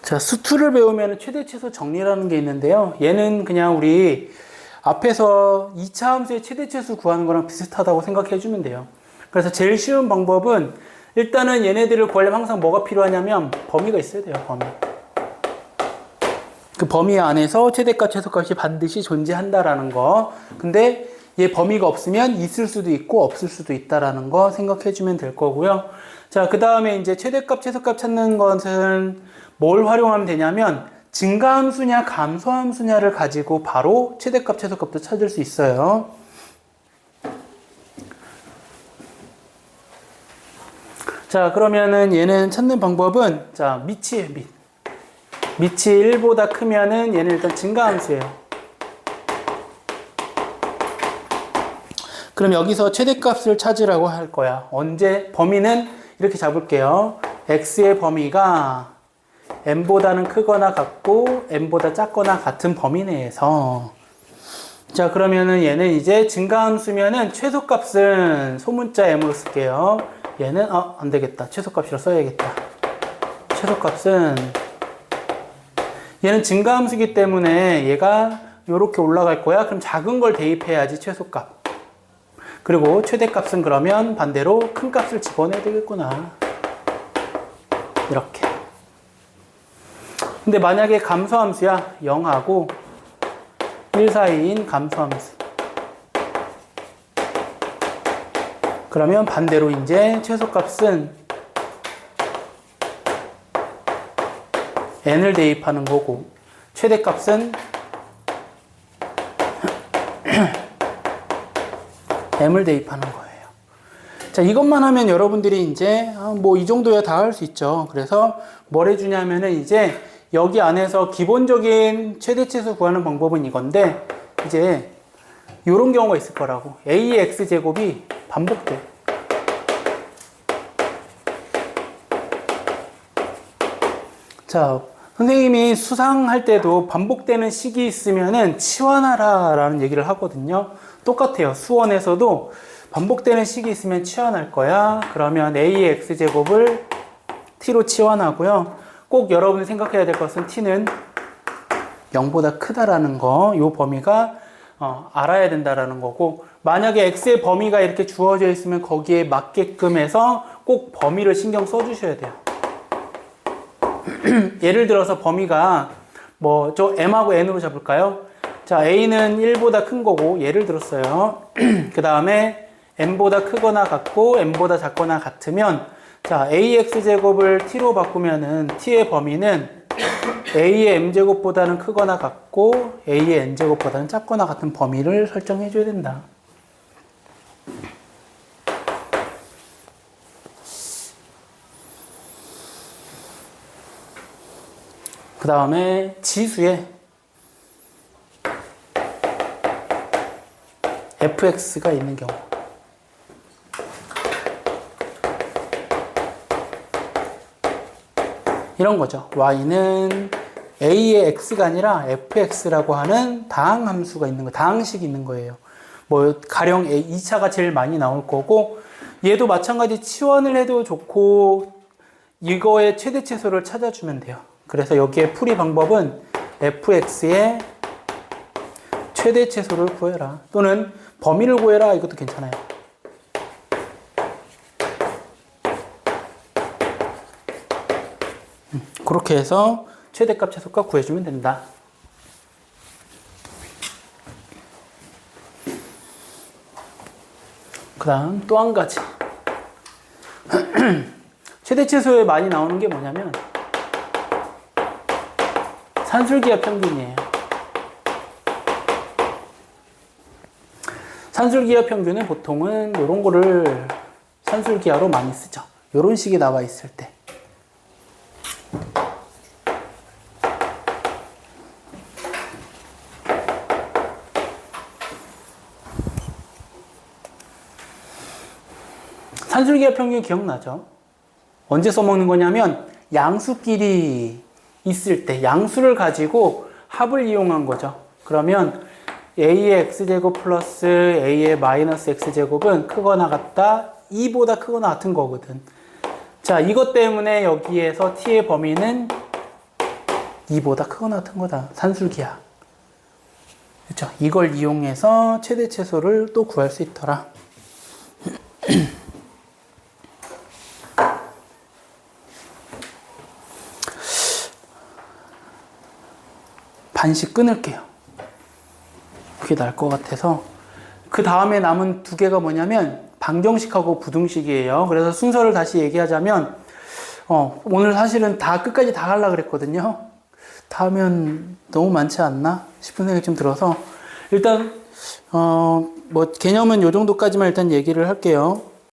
자, 수투를 배우면 최대 최소 정리라는 게 있는데요. 얘는 그냥 우리 앞에서 2차 함수의 최대 최소 구하는 거랑 비슷하다고 생각해 주면 돼요. 그래서 제일 쉬운 방법은 일단은 얘네들을 구하려면 항상 뭐가 필요하냐면 범위가 있어야 돼요. 범위. 그 범위 안에서 최대값, 최소값이 반드시 존재한다라는 거. 근데 얘 범위가 없으면 있을 수도 있고 없을 수도 있다라는 거 생각해 주면 될 거고요. 자, 그 다음에 이제 최대값, 최소값 찾는 것은 뭘 활용하면 되냐면 증가함수냐 감소함수냐를 가지고 바로 최대값, 최소값도 찾을 수 있어요. 자, 그러면은 얘는 찾는 방법은, 자, 밑이에요, 밑. 밑이 1보다 크면은 얘는 일단 증가함수예요. 그럼 여기서 최대값을 찾으라고 할 거야. 언제? 범위는 이렇게 잡을게요. x의 범위가 m보다는 크거나 같고 m보다 작거나 같은 범위 내에서. 자, 그러면은 얘는 이제 증가함수면은 최소값은 소문자 m으로 쓸게요. 얘는 안 되겠다. 최소값이라 써야겠다. 최소값은 얘는 증가함수기 때문에 얘가 이렇게 올라갈 거야. 그럼 작은 걸 대입해야지 최소값. 그리고 최대값은 그러면 반대로 큰 값을 집어내야 되겠구나. 이렇게. 근데 만약에 감소함수야, 0하고 1 사이인 감소함수. 그러면 반대로 이제 최소값은 n을 대입하는 거고, 최대값은 m을 대입하는 거예요. 자, 이것만 하면 여러분들이 이제 뭐 이 정도야 다 할 수 있죠. 그래서 뭘 해주냐면은 이제 여기 안에서 기본적인 최대치수 구하는 방법은 이건데, 이제 이런 경우가 있을 거라고. a의 x제곱이 반복돼. 자, 선생님이 수상할 때도 반복되는 식이 있으면은 치환하라 라는 얘기를 하거든요. 똑같아요. 수원에서도 반복되는 식이 있으면 치환할 거야. 그러면 a의 x제곱을 t로 치환하고요. 꼭 여러분이 생각해야 될 것은 t는 0보다 크다라는 거, 요 범위가 알아야 된다라는 거고, 만약에 x의 범위가 이렇게 주어져 있으면 거기에 맞게끔 해서 꼭 범위를 신경 써 주셔야 돼요. 예를 들어서 범위가 뭐 저 m하고 n으로 잡을까요? 자, a는 1보다 큰 거고 예를 들었어요. 그 다음에 m보다 크거나 같고 m보다 작거나 같으면, 자, ax제곱을 t로 바꾸면은 t의 범위는 a의 m제곱보다는 크거나 같고 a의 n제곱보다는 작거나 같은 범위를 설정해 줘야 된다. 그 다음에 지수에 fx가 있는 경우, 이런 거죠. y는 a의 x가 아니라 fx라고 하는 다항함수가 있는 거, 다항식이 있는 거예요. 뭐 가령 2차가 제일 많이 나올 거고, 얘도 마찬가지 치환을 해도 좋고 이거의 최대치수를 찾아주면 돼요. 그래서 여기에 풀이 방법은 fx의 최대치수를 구해라, 또는 범위를 구해라, 이것도 괜찮아요. 그렇게 해서 최대값 최소값 구해주면 된다. 그 다음 또 한 가지 최대치수에 많이 나오는 게 뭐냐면 산술기하 평균이에요. 산술기하 평균은 보통은 이런 거를 산술기하로 많이 쓰죠. 이런 식이 나와 있을 때. 산술기하 평균 기억나죠? 언제 써먹는 거냐면 양수끼리 있을 때, 양수를 가지고 합을 이용한 거죠. 그러면 a의 x제곱 플러스 a의 마이너스 x제곱은 크거나 같다, 2보다 크거나 같은 거거든. 자, 이것 때문에 여기에서 t의 범위는 2보다 크거나 같은 거다. 산술기하. 그렇죠? 이걸 이용해서 최대최소를 또 구할 수 있더라. 반씩 끊을게요. 그게 나을 것 같아서. 그 다음에 남은 두 개가 뭐냐면 방정식하고 부등식이에요. 그래서 순서를 다시 얘기하자면 오늘 사실은 다 끝까지 다 하려고 그랬거든요. 다 하면 너무 많지 않나 싶은 생각이 좀 들어서 일단 뭐 개념은 요 정도까지만 일단 얘기를 할게요.